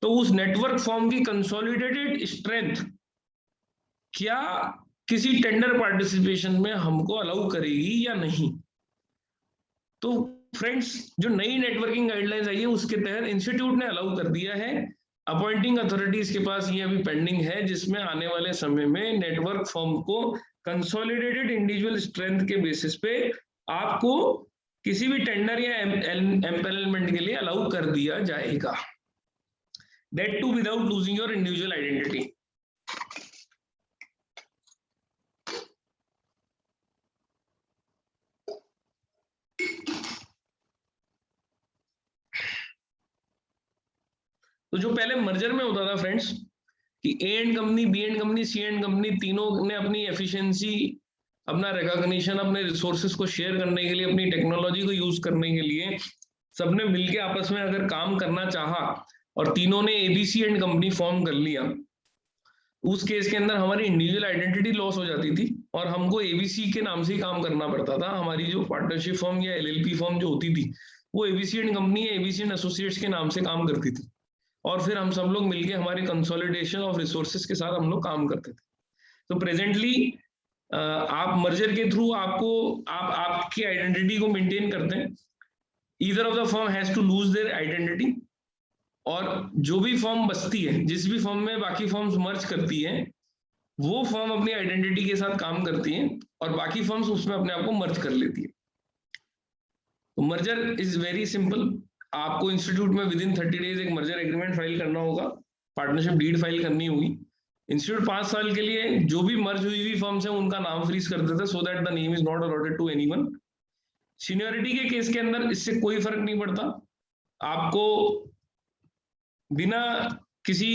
तो उस नेटवर्क फॉर्म की कंसोलिडेटेड स्ट्रेंथ क्या किसी टेंडर पार्टिसिपेशन में हमको अलाउ करेगी या नहीं। तो फ्रेंड्स, जो नई नेटवर्किंग गाइडलाइंस आई है उसके तहत इंस्टीट्यूट ने अलाउ कर दिया है। अपॉइंटिंग अथॉरिटीज के पास ये अभी पेंडिंग है, जिसमें आने वाले समय में नेटवर्क फॉर्म को कंसोलिडेटेड इंडिविजुअल स्ट्रेंथ के बेसिस पे आपको किसी भी टेंडर या एम्पैनलमेंट के लिए अलाउ कर दिया जाएगा, that too without losing your individual identity. तो जो पहले मर्जर में होता था फ्रेंड्स कि A and company, B and company, C and company तीनों ने अपनी एफिशिएंसी, अपना रिकॉग्निशन, अपने रिसोर्सेज को शेयर करने के लिए, अपनी टेक्नोलॉजी को यूज करने के लिए सबने मिलके आपस में अगर काम करना चाहा और तीनों ने एबीसी एंड कंपनी फॉर्म कर लिया, उस केस के अंदर हमारी इंडिविजुअल आइडेंटिटी लॉस हो जाती थी और हमको एबीसी के नाम से ही काम करना पड़ता था। हमारी जो पार्टनरशिप फर्म या एलएलपी फर्म जो होती थी वो एबीसी एंड कंपनी या एबीसी एंड एसोसिएट्स के नाम से काम करती थी, और फिर हम सब लोग मिलके हमारे कंसोलिडेशन ऑफ रिसोर्सेज के साथ हम लोग काम करते थे। तो प्रेजेंटली आप मर्जर के थ्रू आपको आपकी आइडेंटिटी को मेंटेन करते हैं। Either of the firm has to lose their identity, और जो भी फर्म बचती है, जिस भी फर्म में बाकी फर्म्स मर्ज करती है, वो फर्म अपनी आइडेंटिटी के साथ काम करती है और बाकी फर्म्स उसमें अपने आप को मर्ज कर लेती है। तो मर्जर इज वेरी सिंपल। आपको इंस्टीट्यूट में विद इन 30 डेज एक मर्जर एग्रीमेंट फाइल करना होगा, पार्टनरशिप डीड फाइल करनी होगी। इंस्टीट्यूट 5 साल के लिए जो भी मर्ज हुई हुई फर्म्स है उनका नाम फ्रीज कर देता है, so that the name is not allotted to anyone. Seniority के केस के अंदर इससे कोई फर्क नहीं पड़ता। आपको बिना किसी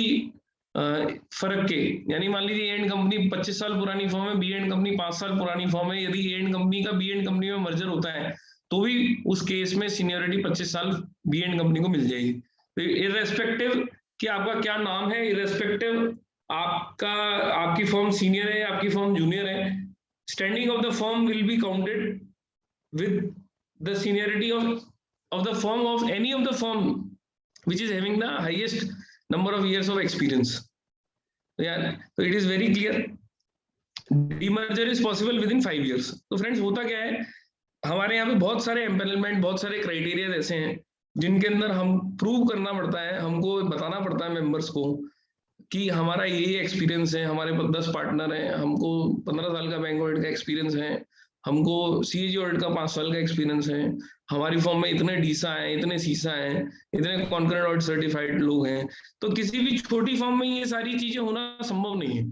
फर्क के, यानी मान लीजिए ए एंड कंपनी 25 साल पुरानी फर्म है, बी एंड कंपनी 5 साल पुरानी फर्म है, यदि ए एंड कंपनी का बी एंड कंपनी में मर्जर होता है तो भी उस केस में सीनियरिटी 25 साल बी एंड कंपनी को मिल जाएगी। तो इररेस्पेक्टिव कि आपका क्या नाम है, इररेस्पेक्टिव आपकी फर्म सीनियर है, आपकी फर्म जूनियर है, standing of the firm will be counted with the seniority of the firm, of any of the firm which is having the highest number of years of experience. Yeah, so it is very clear. Demerger is possible within 5 years. तो friends होता क्या है, हमारे यहाँ पे बहुत सारे empanelment, बहुत सारे क्राइटेरिया ऐसे हैं जिनके अंदर हम प्रूव करना पड़ता है, हमको बताना पड़ता है मेंबर्स को कि हमारा ये एक्सपीरियंस है, हमारे पास 10 पार्टनर हैं, हमको 15 साल का बैंक ऑडिट का एक्सपीरियंस है, हमको सीएजी ऑडिट का 5 साल का एक्सपीरियंस है, हमारी फर्म में इतने डीसा हैं, इतने सीसा हैं, इतने कॉन्करेंट ऑडिट सर्टिफाइड लोग हैं। तो किसी भी छोटी फर्म में ये सारी चीजें होना संभव नहीं है।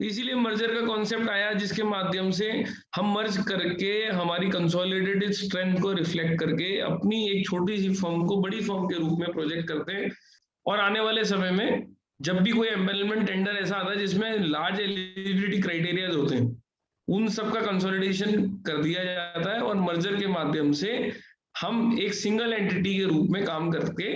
इसीलिए मर्जर का कॉन्सेप्ट आया, जिसके माध्यम से हम मर्ज करके हमारी कंसोलिडेटेड स्ट्रेंथ को रिफ्लेक्ट करके अपनी एक छोटी सी फर्म को बड़ी फर्म के रूप में प्रोजेक्ट करते हैं। और आने वाले समय में जब भी कोई एम्पेनलमेंट टेंडर ऐसा आता है जिसमें लार्ज एलिजिबिलिटी क्राइटेरिया होते हैं, उन सब का कंसोलिडेशन कर दिया जाता है और मर्जर के माध्यम से हम एक सिंगल एंटिटी के रूप में काम करके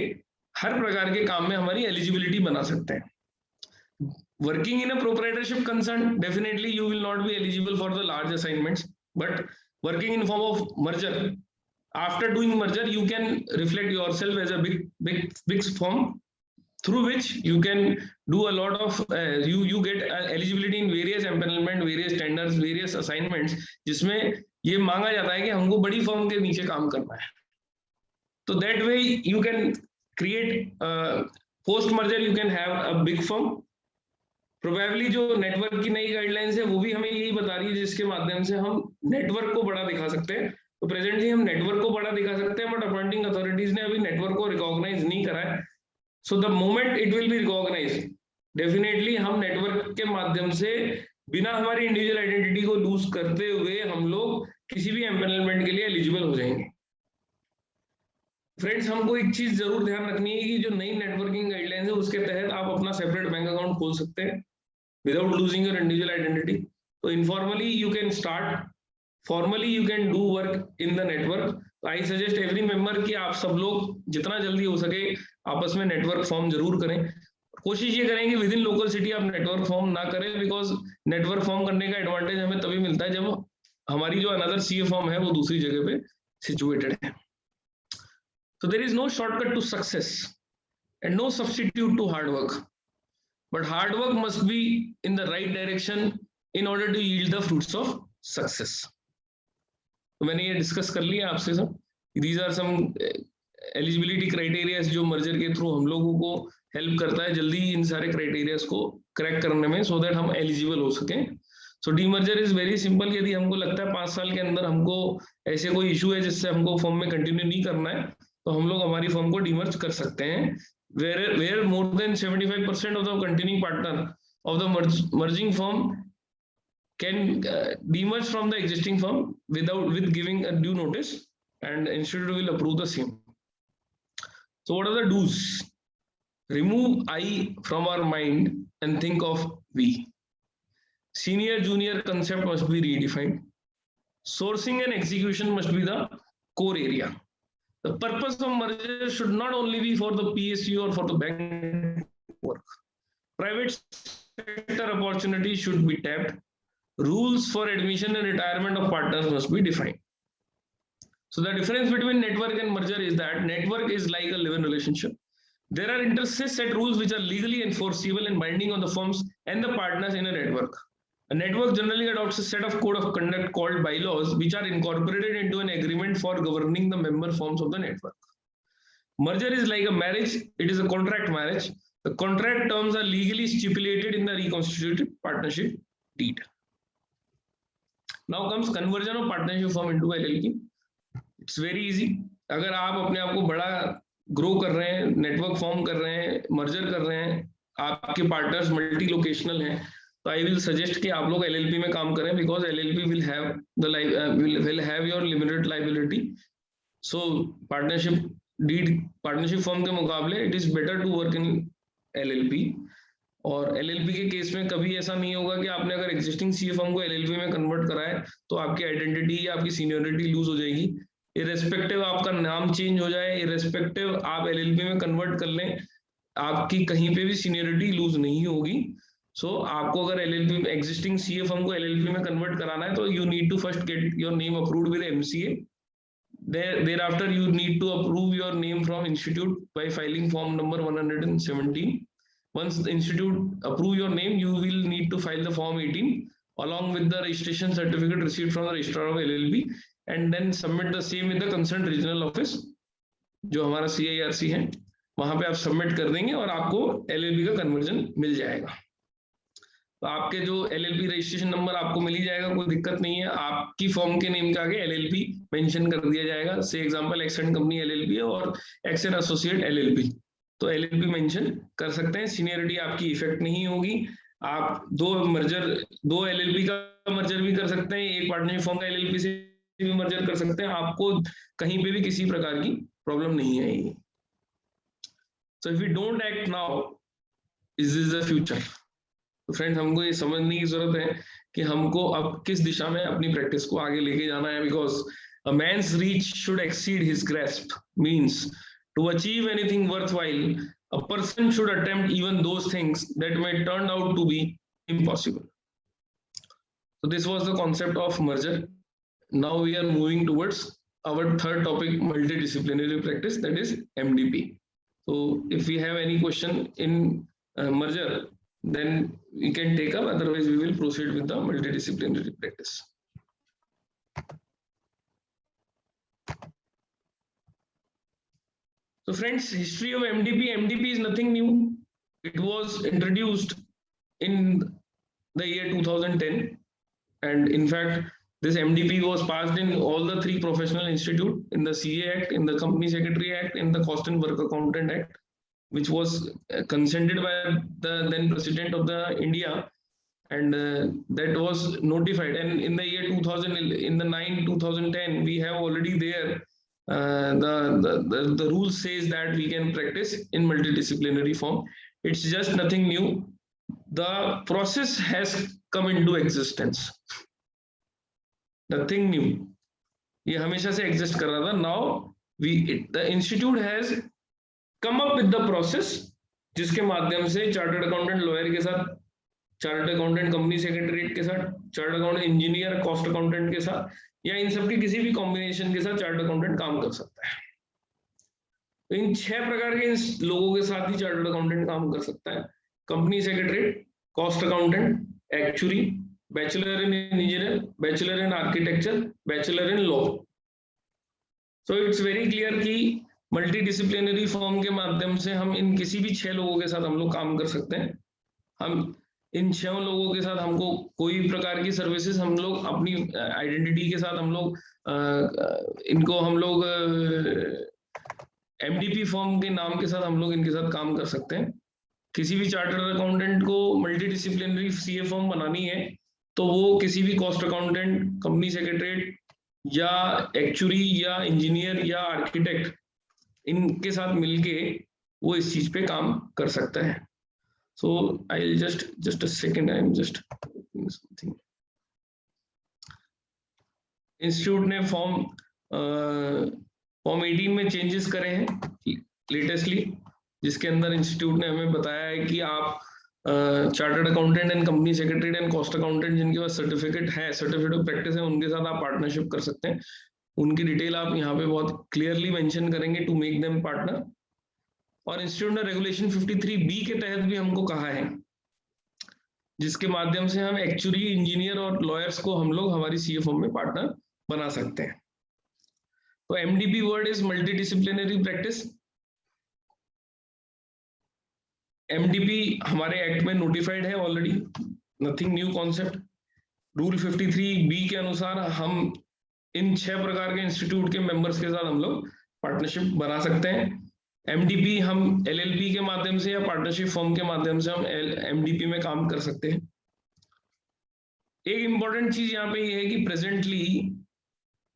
हर प्रकार के काम में हमारी एलिजिबिलिटी बना सकते हैं। Working in a proprietorship concern, definitely you will not be eligible for the large assignments, but working in form of merger, after doing merger you can reflect yourself as a big firm, through which you can do a lot of you get eligibility in various empanelment, various tenders, various assignments, जिसमें ये मांगा जाता है कि हमको बड़ी firm के नीचे काम करना है। तो that way you can create post merger you can have a big firm. Probably जो नेटवर्क की नई गाइडलाइंस है वो भी हमें यही बता रही है, जिसके माध्यम से हम नेटवर्क को बड़ा दिखा सकते हैं। तो प्रेजेंटली हम नेटवर्क को बड़ा दिखा सकते हैं, बट अपॉइंटिंग अथॉरिटीज ने अभी नेटवर्क को रिकॉग्नाइज नहीं करा है। So the moment it will be recognized, definitely हम नेटवर्क के माध्यम से बिना हमारी इंडिविजुअल आइडेंटिटी को लूज करते हुए हम लोग किसी भी एम्पेनलमेंट के लिए एलिजिबल हो जाएंगे। फ्रेंड्स, हमको एक चीज जरूर ध्यान रखनी है कि जो नई नेटवर्किंग गाइडलाइंस है उसके तहत आप अपना सेपरेट बैंक अकाउंट खोल सकते हैं without losing your individual identity. तो informally you can start, formally you can do work in the network. I suggest every member कि आप सब लोग जितना जल्दी हो सके आपस में नेटवर्क फॉर्म जरूर करें। कोशिश ये करें कि विद इन लोकल सिटी आप नेटवर्क फॉर्म ना करें, बिकॉज नेटवर्क फॉर्म करने का एडवांटेज हमें तभी मिलता है जब हमारी जो अनदर सीए फॉर्म है वो दूसरी जगह पे सिचुएटेड है। So there is no shortcut to success and no substitute to hard work, but hard work must be in the right direction in order to yield the fruits of success. तो मैंने ये discuss कर लिया आपसे सब। These are some eligibility criteria जो merger के through हम लोगों को हेल्प करता है जल्दी इन सारे क्राइटेरियाज को क्रैक करने में, so that हम एलिजिबल हो सकें। So demerger is very simple. यदि हमको लगता है 5 साल के अंदर हमको ऐसे कोई इशू है जिससे हमको फर्म में कंटिन्यू नहीं करना है, तो हम लोग हमारी फर्म को डीमर्ज कर सकते हैं। Where more than 75% of the continuing partner of the merging firm can demerge from the existing firm with giving a due notice, and institute will approve the same. So what are the do's? Remove I from our mind and think of we. Senior junior concept must be redefined. Sourcing and execution must be the core area. The purpose of merger should not only be for the PSU or for the bank work. Private sector opportunities should be tapped. rules for admission and retirement of partners must be defined. So the difference between network and merger is that network is like a live-in relationship. There are interstate set rules which are legally enforceable and binding on the firms and the partners in a network. A network generally adopts a set of code of conduct called bylaws, which are incorporated into an agreement for governing the member firms of the network. Merger is like a marriage, it is a contract marriage. The contract terms are legally stipulated in the reconstituted partnership deed. Now comes conversion of partnership firm into LLP. It's very easy. अगर आप अपने आप को बड़ा grow कर रहे हैं, network form कर रहे हैं, मर्जर कर रहे हैं, आपके पार्टनर्स मल्टी लोकेशनल हैं, तो आई विल सजेस्ट कि आप लोग एलएलपी में काम करें, because LLP will have the will have your limited liability. So partnership firm के मुकाबले it is better to work in LLP. और एलएलपी के केस में कभी ऐसा नहीं होगा कि आपने अगर एग्जिस्टिंग सीए फर्म को एलएलपी में कन्वर्ट करा है तो आपकी आइडेंटिटी या आपकी सीनियरिटी लूज हो जाएगी. इरेस्पेक्टिव आपका नाम चेंज हो जाए, इरेस्पेक्टिव आप एलएलपी में कन्वर्ट कर लें, आपकी कहीं पे भी सीनियरिटी लूज नहीं होगी. सो आपको अगर एलएलपी में एग्जिस्टिंग सीए फर्म को एलएलपी में कन्वर्ट कराना है तो you need to first get your name approved with MCA. Thereafter you need to approve your name from institute by filing form number 117. Once the institute approve your name, you will need to file the form 18 along with the registration certificate received from the registrar of LLP and then submit the same with the concerned regional office जो हमारा CIRC है, वहां पे आप submit कर देंगे और आपको LLP का कन्वर्जन मिल जाएगा. तो आपके जो LLP रजिस्ट्रेशन नंबर आपको मिल ही जाएगा, कोई दिक्कत नहीं है. आपकी फर्म के नेम के आगे LLP मेंशन कर दिया जाएगा. से एग्जांपल एक्सेंट कंपनी LLP है और एक्सेंट एसोसिएट LLP, तो LLP मेंशन कर सकते हैं. सीनियरिटी आपकी इफेक्ट नहीं होगी. आप दो LLP का मर्जर भी कर सकते हैं, एक पार्टनरशिप फर्म का LLP से भी मर्जर कर सकते हैं. आपको कहीं पे भी किसी प्रकार की प्रॉब्लम नहीं आएगी. So if you don't act now, is this the future? तो फ्रेंड्स, हमको ये समझने की जरूरत है कि हमको अब किस दिशा में अपनी प्रैक्टिस को आगे लेके जाना है. Because a man's reach should exceed his grasp means to achieve anything worthwhile a person should attempt even those things that may turn out to be impossible. So this was the concept of merger. Now we are moving towards our third topic, multidisciplinary practice, that is MDP. So if we have any question in merger, then we can take up, otherwise we will proceed with the multidisciplinary practice. So friends, history of MDP. MDP is nothing new. It was introduced in the year 2010, and in fact this MDP was passed in all the three professional institute, in the CA Act, in the Company Secretary Act, in the Cost and Work Accountant Act, which was consented by the then President of the India, and that was notified. And in the year 2010, we have already there the rule says that we can practice in multidisciplinary form. It's just nothing new. The process has come into existence. Nothing new. ये हमेशा से exist कर रहा था. Now the institute has come up with the process जिसके माध्यम से chartered accountant lawyer के साथ, चार्टर्ड अकाउंटेंट कंपनी सेक्रेटरीट के साथ, chartered accountant engineer cost accountant के साथ, या इन सब के किसी भी कॉम्बिनेशन के साथ चार्टर्ड अकाउंटेंट काम कर सकता है. तो इन 6 प्रकार के लोगों के साथ ही चार्टर्ड अकाउंटेंट काम कर सकता है. Company secretariat, cost accountant, actuary, bachelor in engineer, bachelor in architecture, bachelor in law. So it's very clear कि मल्टीडिसिप्लिनरी फॉर्म के माध्यम से हम इन किसी भी 6 लोगों के साथ हम लोग काम कर सकते हैं. हम इन 6 लोगों के साथ हमको कोई प्रकार की सर्विसेज हम लोग अपनी आइडेंटिटी के साथ हम लोग इनको हम लोग MDP फॉर्म के नाम के साथ हम लोग इनके साथ काम कर सकते हैं. किसी भी चार्टर्ड अकाउंटेंट को मल्टीडिसिप्लिनरी सीए फॉर्म बनानी है तो वो किसी भी कॉस्ट अकाउंटेंट, कंपनी सेक्रेटरीट या एक्चुअरी या इंजीनियर या आर्किटेक्ट, इनके साथ मिलके वो इस चीज पे काम कर सकता है. So I'll just a second, I'm just something. Institute ने फॉर्म 18 में चेंजेस करे हैं लेटेस्टली, जिसके अंदर इंस्टीट्यूट ने हमें बताया है कि आप chartered accountant and company secretary and cost accountant जिनके पास सर्टिफिकेट है, सर्टिफिकेट ऑफ प्रैक्टिस है, उनके साथ आप पार्टनरशिप कर सकते हैं। उनकी डिटेल आप यहाँ पे बहुत क्लियरली मेंशन करेंगे टू मेक देम पार्टनर। और इंस्टीट्यूट ने रेगुलेशन 53B के तहत भी हमको कहा है, जिसके माध्यम से हम एक्चुअली इंजीनियर और लॉयर्स को हम लोग हमारी सीए फर्म में पार्टनर बना सकते हैं। तो MDP word is multi disciplinary practice. MDP हमारे एक्ट में नोटिफाइड है already, nothing new concept. Rule 53B के अनुसार हम इन 6 प्रकार के इंस्टीट्यूट के मेंबर्स के साथ हम लोग पार्टनरशिप बना सकते हैं। एमडीपी हम एलएलपी के माध्यम से या पार्टनरशिप फर्म के माध्यम से हम एमडीपी में काम कर सकते हैं। एक इंपॉर्टेंट चीज यहाँ पे ये है कि presently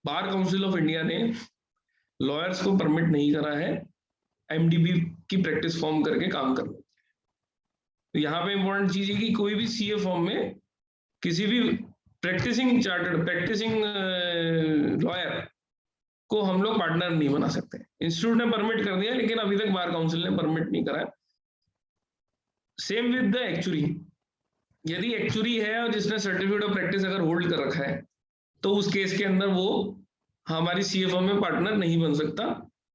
bar council of India ने लॉयर्स को परमिट नहीं करा है एमडीपी की प्रैक्टिस फॉर्म करके काम करने। तो यहाँ पे इंपॉर्टेंट चीज है कि कोई भी सीए फॉर्म में किसी भी प्रैक्टिसिंग लॉयर को हम लोग पार्टनर नहीं बना सकते। इंस्टीट्यूट ने परमिट कर दिया, लेकिन अभी तक बार काउंसिल ने परमिट नहीं करा। Same with the actuary. यदि एक्चुअरी है और जिसने सर्टिफिकेट ऑफ प्रैक्टिस अगर होल्ड कर रखा है, तो उस केस के अंदर वो हमारी सीए फर्म में पार्टनर नहीं बन सकता।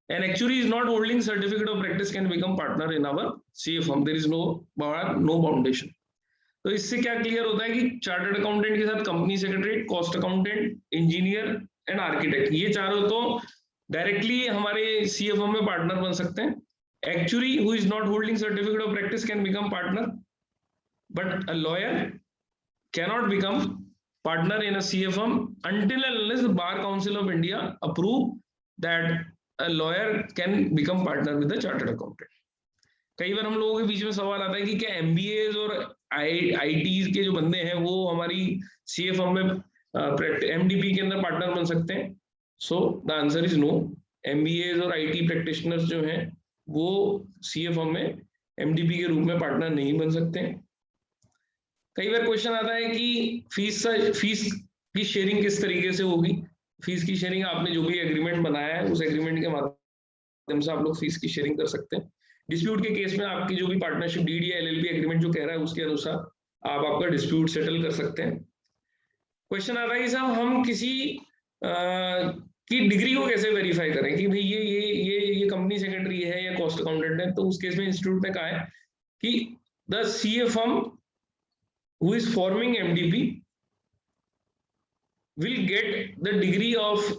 An actuary is not holding certificate of practice can become partner in our CA firm. There is no foundation. तो इससे क्या क्लियर होता है कि चार्टर्ड अकाउंटेंट के साथ company secretary, cost accountant, engineer and architect, ये चारों तो डायरेक्टली हमारे सीए फर्म में पार्टनर बन सकते हैं। Actuary who is not holding certificate of practice can become partner, but a lawyer cannot become partner in a CA firm until and unless the Bar Council of India approve that a lawyer can become partner with the chartered accountant. कई बार हम लोगों के बीच में सवाल आता है कि क्या MBAs और IITs के जो बंदे हैं वो हमारी CA firm में MDP के अंदर पार्टनर बन सकते हैं? So the answer is no. MBAs और IT practitioners जो हैं वो CA firm में MDP के रूप में पार्टनर नहीं बन सकते हैं। कई बार क्वेश्चन आता है कि फीस की शेयरिंग किस तरीके से होगी। फीस की शेयरिंग आपने जो भी एग्रीमेंट बनाया है उस एग्रीमेंट के माध्यम से आप लोग फीस की शेयरिंग कर सकते हैं। डिस्प्यूट के केस में आपकी जो भी पार्टनरशिप डीड या एलएलपी एग्रीमेंट जो कह रहा है उसके अनुसार आप आपका डिस्प्यूट सेटल कर सकते हैं। क्वेश्चन आ रहा है कि साहब हम किसी की डिग्री को कैसे वेरीफाई करें कि भाई ये कंपनी सेक्रेटरी है या कॉस्ट अकाउंटेंट है। तो उस केस में इंस्टीट्यूट ने कहा है कि the CA firm who is forming MDP will get the degree of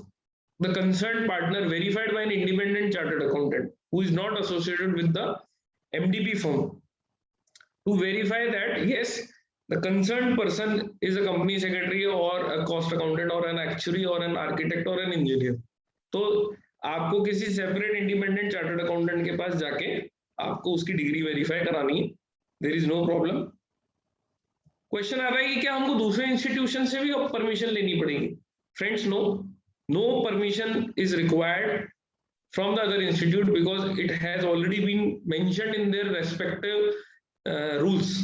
the concerned partner verified by an independent chartered accountant who is not associated with the MDP firm to verify that yes, the concerned person is a company secretary or a cost accountant or an actuary or an architect or an engineer. तो आपको किसी separate independent chartered accountant के पास जाके आपको उसकी degree verify करानी है। There is no problem. Question आ रहा है कि क्या हमको दूसरे इंस्टीट्यूशन से भी परमिशन लेनी पड़ेगी? Friends, no permission is required from the other institute because it has already been mentioned in their respective rules.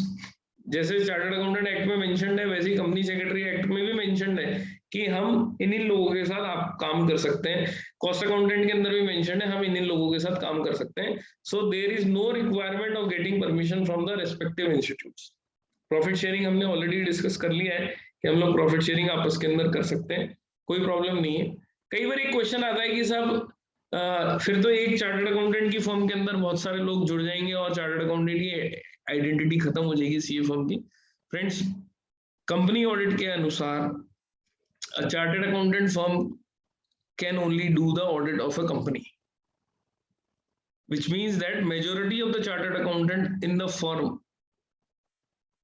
जैसे चार्टर्ड अकाउंटेंट एक्ट में मेंशन्ड है, वैसे ही कंपनी सेक्रेटरी एक्ट में भी मेंशन्ड है कि हम इन लोगों के साथ आप काम कर सकते हैं। कॉस्ट अकाउंटेंट के अंदर भी मेंशन्ड है हम इन लोगों के साथ काम कर सकते हैं। So there is no requirement of getting permission from the respective institutes. Profit sharing हमने ऑलरेडी डिस्कस कर लिया है कि हम लोग प्रॉफिट शेयरिंग आपस के अंदर कर सकते हैं, कोई प्रॉब्लम नहीं है। कई बार एक क्वेश्चन आता है कि साहब फिर तो एक चार्टर्ड अकाउंटेंट की फर्म के अंदर बहुत सारे लोग जुड़ जाएंगे और चार्टर्ड अकाउंटेंट की आइडेंटिटी खत्म हो जाएगी सीए फर्म की। फ्रेंड्स, कंपनी ऑडिट के अनुसार a chartered accountant firm can only do the audit of a company, which means that majority of the chartered accountant in the firm,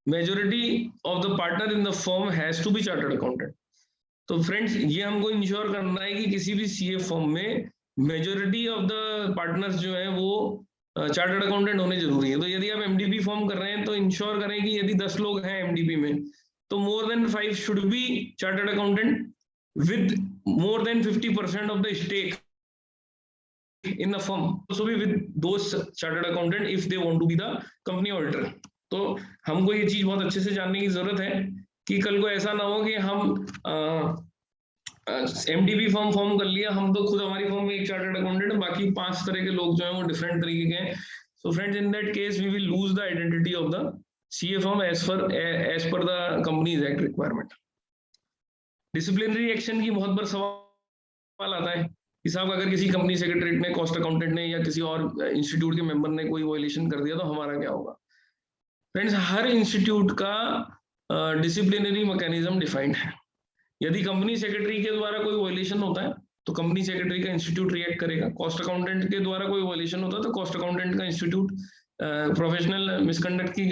majority of the partner in the firm has to be chartered accountant. तो friends, ये हमको ensure करना है कि किसी भी CA firm में majority of the partners जो है वो चार्टर्ड अकाउंटेंट होने जरूरी है। तो यदि आप एमडीपी फॉर्म कर रहे हैं तो इंश्योर करें कि यदि 10 लोग हैं एमडीपी में तो more than 5 should be chartered accountant with more than 50% of the stake in the firm. So be with those chartered accountant if they want to be the company auditor. तो हमको ये चीज बहुत अच्छे से जानने की जरूरत है कि कल को ऐसा ना हो कि हम एमडीपी फॉर्म कर लिया, हम तो खुद हमारी फर्म में एक चार्टर्ड अकाउंटेंट है, बाकी 5 तरह के लोग जो हैं वो डिफरेंट तरीके के हैं। So friends, in that case we will lose the identity of the CA firm as per the Companies Act requirement. Disciplinary action की बहुत बार सवाल आता है कि साहब अगर किसी कंपनी सेक्रेटरीट ने, कॉस्ट अकाउंटेंट ने या किसी और इंस्टीट्यूट के मेंबर ने कोई वायलेशन कर दिया तो हमारा क्या होगा? फ्रेंड्स, हर इंस्टीट्यूट का डिसिप्लिनरी मैकेनिज्म डिफाइंड है। यदि कंपनी सेक्रेटरी के द्वारा कोई वायलेशन होता है तो कंपनी सेक्रेटरी का इंस्टीट्यूट रिएक्ट करेगा। कॉस्ट अकाउंटेंट के द्वारा कोई वायलेशन होता है तो कॉस्ट अकाउंटेंट का इंस्टीट्यूट प्रोफेशनल मिसकंडक्ट की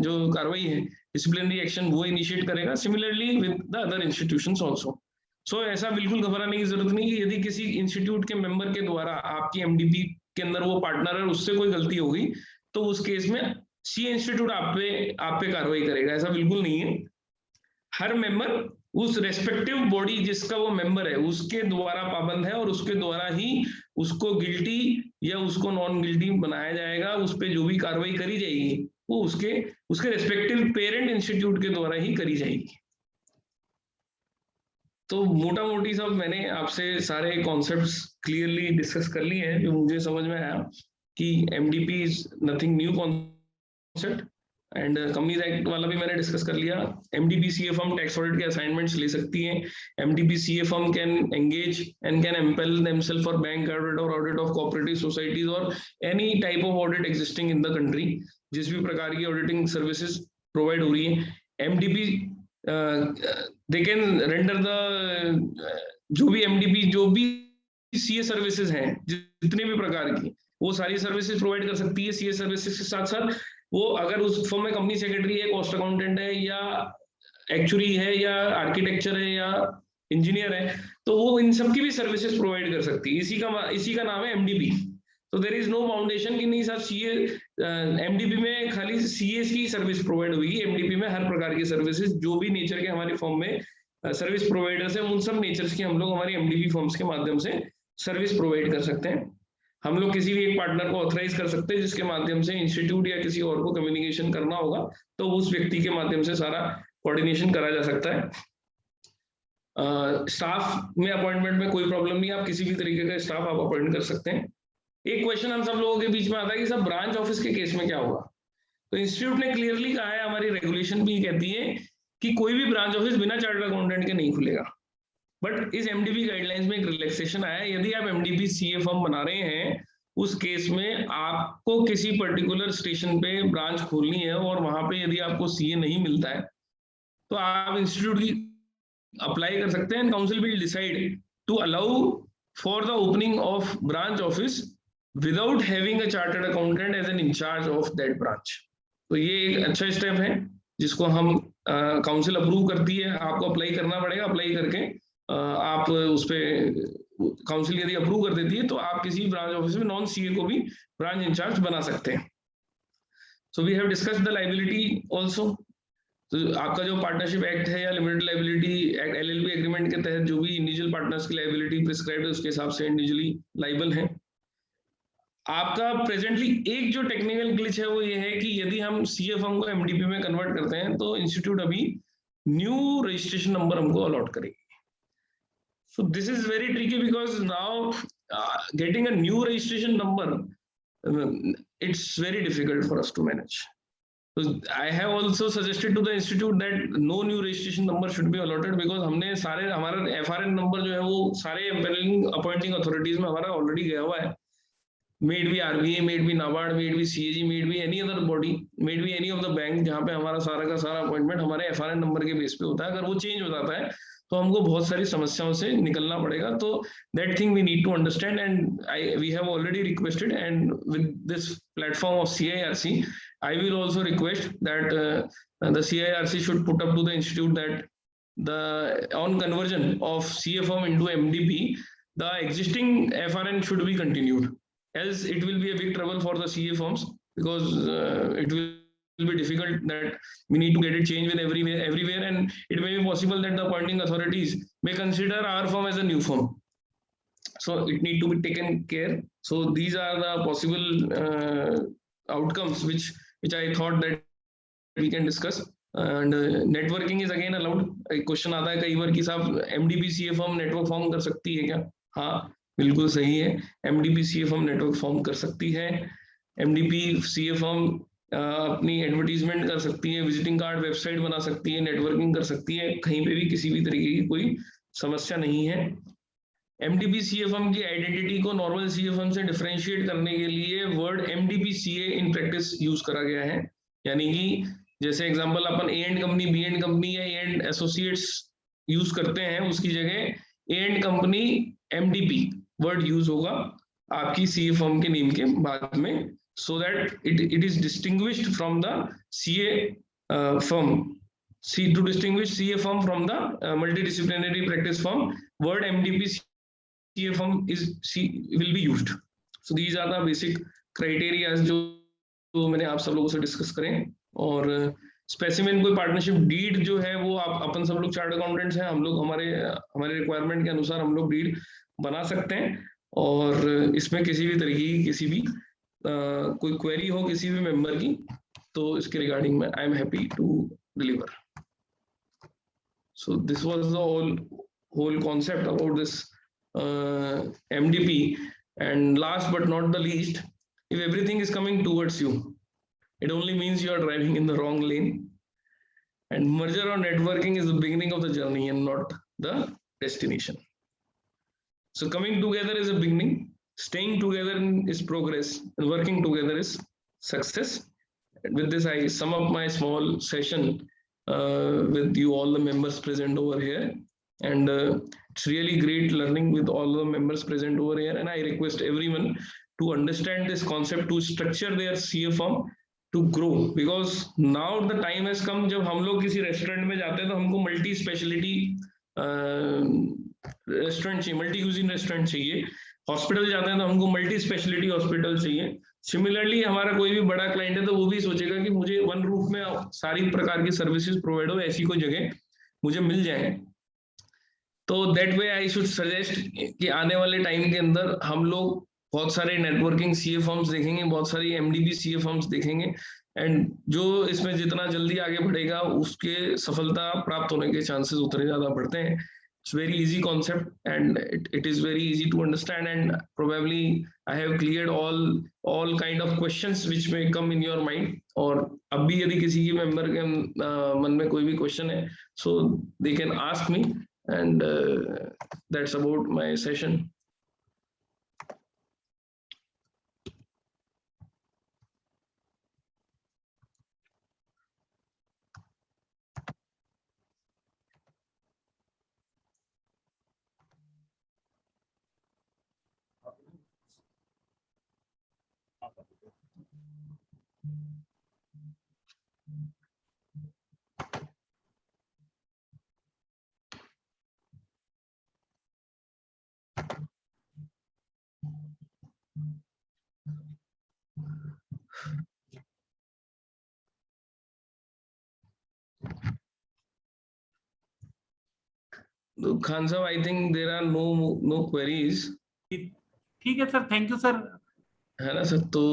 जो कार्रवाई है, डिसिप्लिनरी एक्शन, वो इनिशिएट करेगा। Similarly with the other institutions also. So ऐसा बिल्कुल घबराने की जरूरत नहीं कि यदि किसी इंस्टीट्यूट के मेंबर के द्वारा आपकी एमडीपी के अंदर वो पार्टनर है, उससे कोई गलती होगी तो उस केस में सीए इंस्टीट्यूट आप पे कार्रवाई करेगा, ऐसा बिल्कुल नहीं है। हर मेंबर उस रेस्पेक्टिव बॉडी जिसका वो मेंबर है उसके द्वारा पाबंद है और उसके द्वारा ही उसको गिल्टी या उसको नॉन गिल्टी बनाया जाएगा। उस पे जो भी कार्रवाई करी जाएगी वो उसके रेस्पेक्टिव पेरेंट इंस्टीट्यूट के द्वारा ही करी जाएगी। तो मोटा मोटी सब मैंने आपसे सारे कॉन्सेप्ट्स क्लियरली डिस्कस कर लिए हैं, जो मुझे समझ में आया कि MDP is nothing new concept and companies act वाला भी मैंने डिस्कस कर लिया। MDP CA firm tax audit के असाइनमेंट्स ले सकती हैं। MDP CA firm can engage and can empanel themselves for bank audit और ऑडिट ऑफ कोऑपरेटिव सोसाइटीज और any type of audit existing in the country. जिस भी प्रकार की ऑडिटिंग सर्विसेज प्रोवाइड हो रही है MDP they can render the जो भी सीए सर्विसेज हैं जितने भी प्रकार की, वो सारी सर्विसेज प्रोवाइड कर सकती है। सीए सर्विसेज के साथ साथ वो अगर उस फर्म में कंपनी सेक्रेटरी है, कॉस्ट अकाउंटेंट है या एक्चुअरी है या आर्किटेक्चर है या इंजीनियर है तो वो इन सब की भी सर्विसेज प्रोवाइड कर सकती है। इसी का नाम है एमडीपी। तो देयर इज नो फाउंडेशन कि नहीं साहब सीए एमडीपी में खाली सीए की सर्विस प्रोवाइड होगी। एमडीपी में हर प्रकार की सर्विसेज जो भी नेचर के हमारी फर्म में सर्विस प्रोवाइडर्स है उन सब नेचर्स की हम लोग हमारी एमडीपी फर्म्स के माध्यम से सर्विस प्रोवाइड कर सकते हैं। हम लोग किसी भी एक पार्टनर को ऑथराइज कर सकते हैं जिसके माध्यम से इंस्टीट्यूट या किसी और को कम्युनिकेशन करना होगा तो उस व्यक्ति के माध्यम से सारा कोऑर्डिनेशन करा जा सकता है। स्टाफ में अपॉइंटमेंट में कोई प्रॉब्लम नहीं, आप किसी भी तरीके का स्टाफ आप अपॉइंट कर सकते हैं। एक क्वेश्चन हम सब लोगों के बीच में आता है कि सब ब्रांच ऑफिस के केस में क्या होगा? तो इंस्टीट्यूट ने क्लियरली कहा है, हमारी रेगुलेशन भी कहती है कि कोई भी ब्रांच ऑफिस बिना चार्टर्ड अकाउंटेंट के नहीं खुलेगा। बट इस एमडीपी गाइडलाइंस में एक रिलैक्सेशन आया है। यदि आप एमडीपी सीए फर्म बना रहे हैं उस केस में आपको किसी पर्टिकुलर स्टेशन पे ब्रांच खोलनी है और वहां पे यदि आपको सीए नहीं मिलता है तो आप इंस्टीट्यूट की अप्लाई कर सकते हैं। Council will decide to allow for the opening of branch office without having a chartered accountant as an incharge of that branch. तो ये एक अच्छा स्टेप है जिसको हम काउंसिल अप्रूव करती है। आपको अप्लाई करना पड़ेगा, अप्लाई करके आप उस पर काउंसिल यदि अप्रूव कर देती है तो आप किसी ब्रांच ऑफिस में नॉन सीए को भी ब्रांच इंचार्ज बना सकते हैं। So we have discussed the liability also. तो आपका जो पार्टनरशिप एक्ट है या limited liability act LLP agreement के तहत जो भी इंडिविजुअल पार्टनर्स की लायबिलिटी प्रिस्क्राइब्ड है उसके हिसाब से इंडिविजुअली लायबल है। आपका प्रेजेंटली एक जो टेक्निकल ग्लिच है वो ये है कि यदि हम सीए फर्म को एमडीपी में कन्वर्ट करते हैं तो इंस्टीट्यूट अभी न्यू रजिस्ट्रेशन नंबर हमको अलॉट करेगी। So this is very tricky because now getting a new registration number, it's very difficult for us to manage. So I have also suggested to the institute that no new registration number should be allotted because हमने सारे हमारा FRN number जो है वो सारे एम्पेनलिंग appointing authorities में हमारा already गया हुआ है। May it be RBI, may it be NABARD, may it be CAG, may it be any other body, may it be any of the bank जहाँ पे हमारा सारा का सारा अपॉइंटमेंट हमारे FRN नंबर के बेस पे होता है। अगर वो चेंज हो जाता है तो हमको बहुत सारी समस्याओं से निकलना पड़ेगा। तो that thing we need to understand and we have already requested and with this platform of CIRC I will also request that the CIRC should put up to the institute that the on conversion of CA firm into MDP the existing FRN should be continued, else it will be a big trouble for the CA firms because it will be difficult that we need to get it changed with everywhere and it may be possible that the appointing authorities may consider our firm as a new firm, so it need to be taken care. So these are the possible outcomes which I thought that we can discuss and networking is again allowed. एक question आता है कई बार कि साहब MDP CA firm network form कर सकती है क्या? हाँ बिल्कुल सही है, MDP CA firm network form कर सकती है। एमडीपी सीए फर्म अपनी एडवर्टीजमेंट कर सकती है, विजिटिंग कार्ड वेबसाइट बना सकती है, नेटवर्किंग कर सकती है, कहीं पे भी किसी भी तरीके की कोई समस्या नहीं है। एमडीपी सीएफएम की आइडेंटिटी को नॉर्मल सीएफएम से डिफरेंशिएट करने के लिए word MDP CA in practice use करा गया है। यानी कि जैसे एग्जांपल अपन A and company, B and company या ए एंड एसोसिएट्स यूज करते हैं, उसकी जगह A and company MDP word use होगा आपकी सीएफएम के नेम के बाद में, so that it is distinguished from the CA firm. To distinguish CA firm from the multidisciplinary practice firm, word MDP CA firm will be used. So these are the basic criteria जो मैंने आप सब लोगों से discuss करें। और specimen कोई partnership deed जो है वो आप अपन सब लोग चार्ट अकाउंटेंट्स हैं, हम लोग हमारे रिक्वायरमेंट के अनुसार हम लोग डीड बना सकते हैं। और इसमें किसी भी तरीके की किसी भी कोई क्वेरी हो किसी भी मेंबर की, तो इसके रिगार्डिंग में I am happy to deliver. So this was the whole concept about this MDP. And last but not the least, if everything is coming towards you, it only means you are driving in the wrong lane, and merger or networking is the beginning of the journey and not the destination. So coming together is a beginning, staying together is progress, and working together is success. And with this, I sum up my small session with you all the members present over here. And it's really great learning with all the members present over here. And I request everyone to understand this concept, to structure their CA firm to grow, because now the time has come जब हम लोग किसी restaurant में जाते हैं तो हमको multi speciality restaurant चाहिए, मल्टी क्यूजिन रेस्टोरेंट चाहिए। हॉस्पिटल जाते हैं तो हमको मल्टी स्पेशलिटी हॉस्पिटल चाहिए। सिमिलरली हमारा कोई भी बड़ा क्लाइंट है तो वो भी सोचेगा कि मुझे वन रूफ में सारी प्रकार की सर्विसेज प्रोवाइड हो, ऐसी कोई जगह मुझे मिल जाए। तो that way I should suggest कि आने वाले टाइम के अंदर हम लोग बहुत सारे नेटवर्किंग सीए फर्म्स देखेंगे, बहुत सारी एमडीबी सीए फर्म्स देखेंगे, एंड जो इसमें जितना जल्दी आगे बढ़ेगा उसके सफलता प्राप्त होने के चांसेस उतने ज्यादा बढ़ते हैं। It's very easy concept and it is very easy to understand, and probably I have cleared all kind of questions which may come in your mind. और अब भी यदि किसी की मेंबर के मन में कोई भी क्वेश्चन है, so they can ask me, and that's about my session. Khan साहब, I think there are no queries. ठीक है सर, थैंक यू सर। है ना सर, तो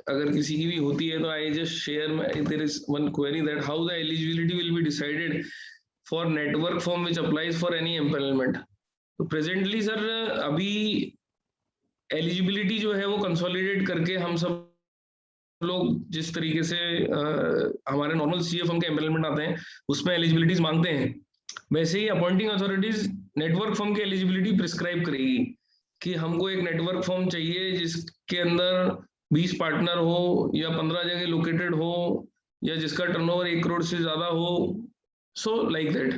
अगर किसी की भी होती है तो I just share their is one query that how the eligibility will be decided for network form which applies for any empanelment. तो प्रेजेंटली सर अभी एलिजिबिलिटी जो है वो कंसोलिडेट करके हम सब लोग जिस तरीके से हमारे नॉर्मल सीए फर्म के एम्पैनलमेंट आते हैं उसमें एलिजिबिलिटीज मांगते हैं, वैसे ही अपॉइंटिंग अथॉरिटीज नेटवर्क फर्म की एलिजिबिलिटी प्रिस्क्राइब करेगी कि हमको एक नेटवर्क फर्म चाहिए जिसके अंदर 20 पार्टनर हो या 15 जगह लोकेटेड हो या जिसका टर्नओवर 1 करोड़ से ज्यादा हो, सो लाइक दैट।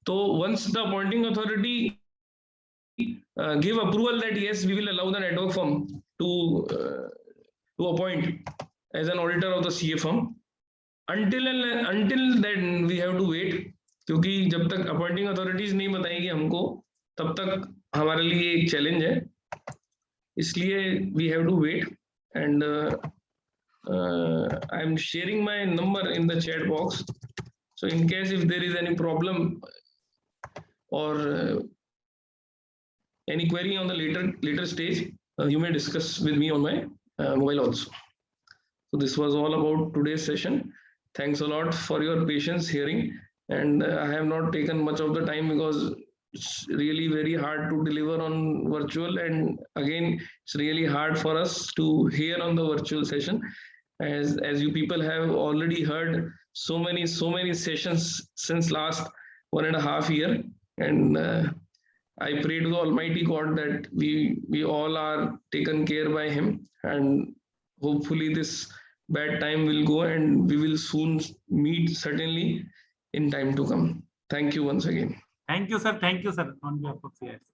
तो once the appointing authority give approval that yes we will allow the network firm to appoint as an auditor of the CA firm, until then we have to wait, क्योंकि जब तक appointing authorities नहीं बताएंगे हमको तब तक हमारे लिए एक चैलेंज है, इसलिए we have to wait. And I am sharing my number in the chat box, so in case if there is any problem or any query on the later stage, you may discuss with me on my mobile also. So this was all about today's session. Thanks a lot for your patience hearing, and I have not taken much of the time because it's really very hard to deliver on virtual, and again it's really hard for us to hear on the virtual session. as you people have already heard so many sessions since last 1.5 year, and I pray to the Almighty God that we all are taken care by Him, and hopefully this bad time will go and we will soon meet certainly in time to come. Thank you once again. Thank you, sir. Thank you, sir. On behalf of CIS.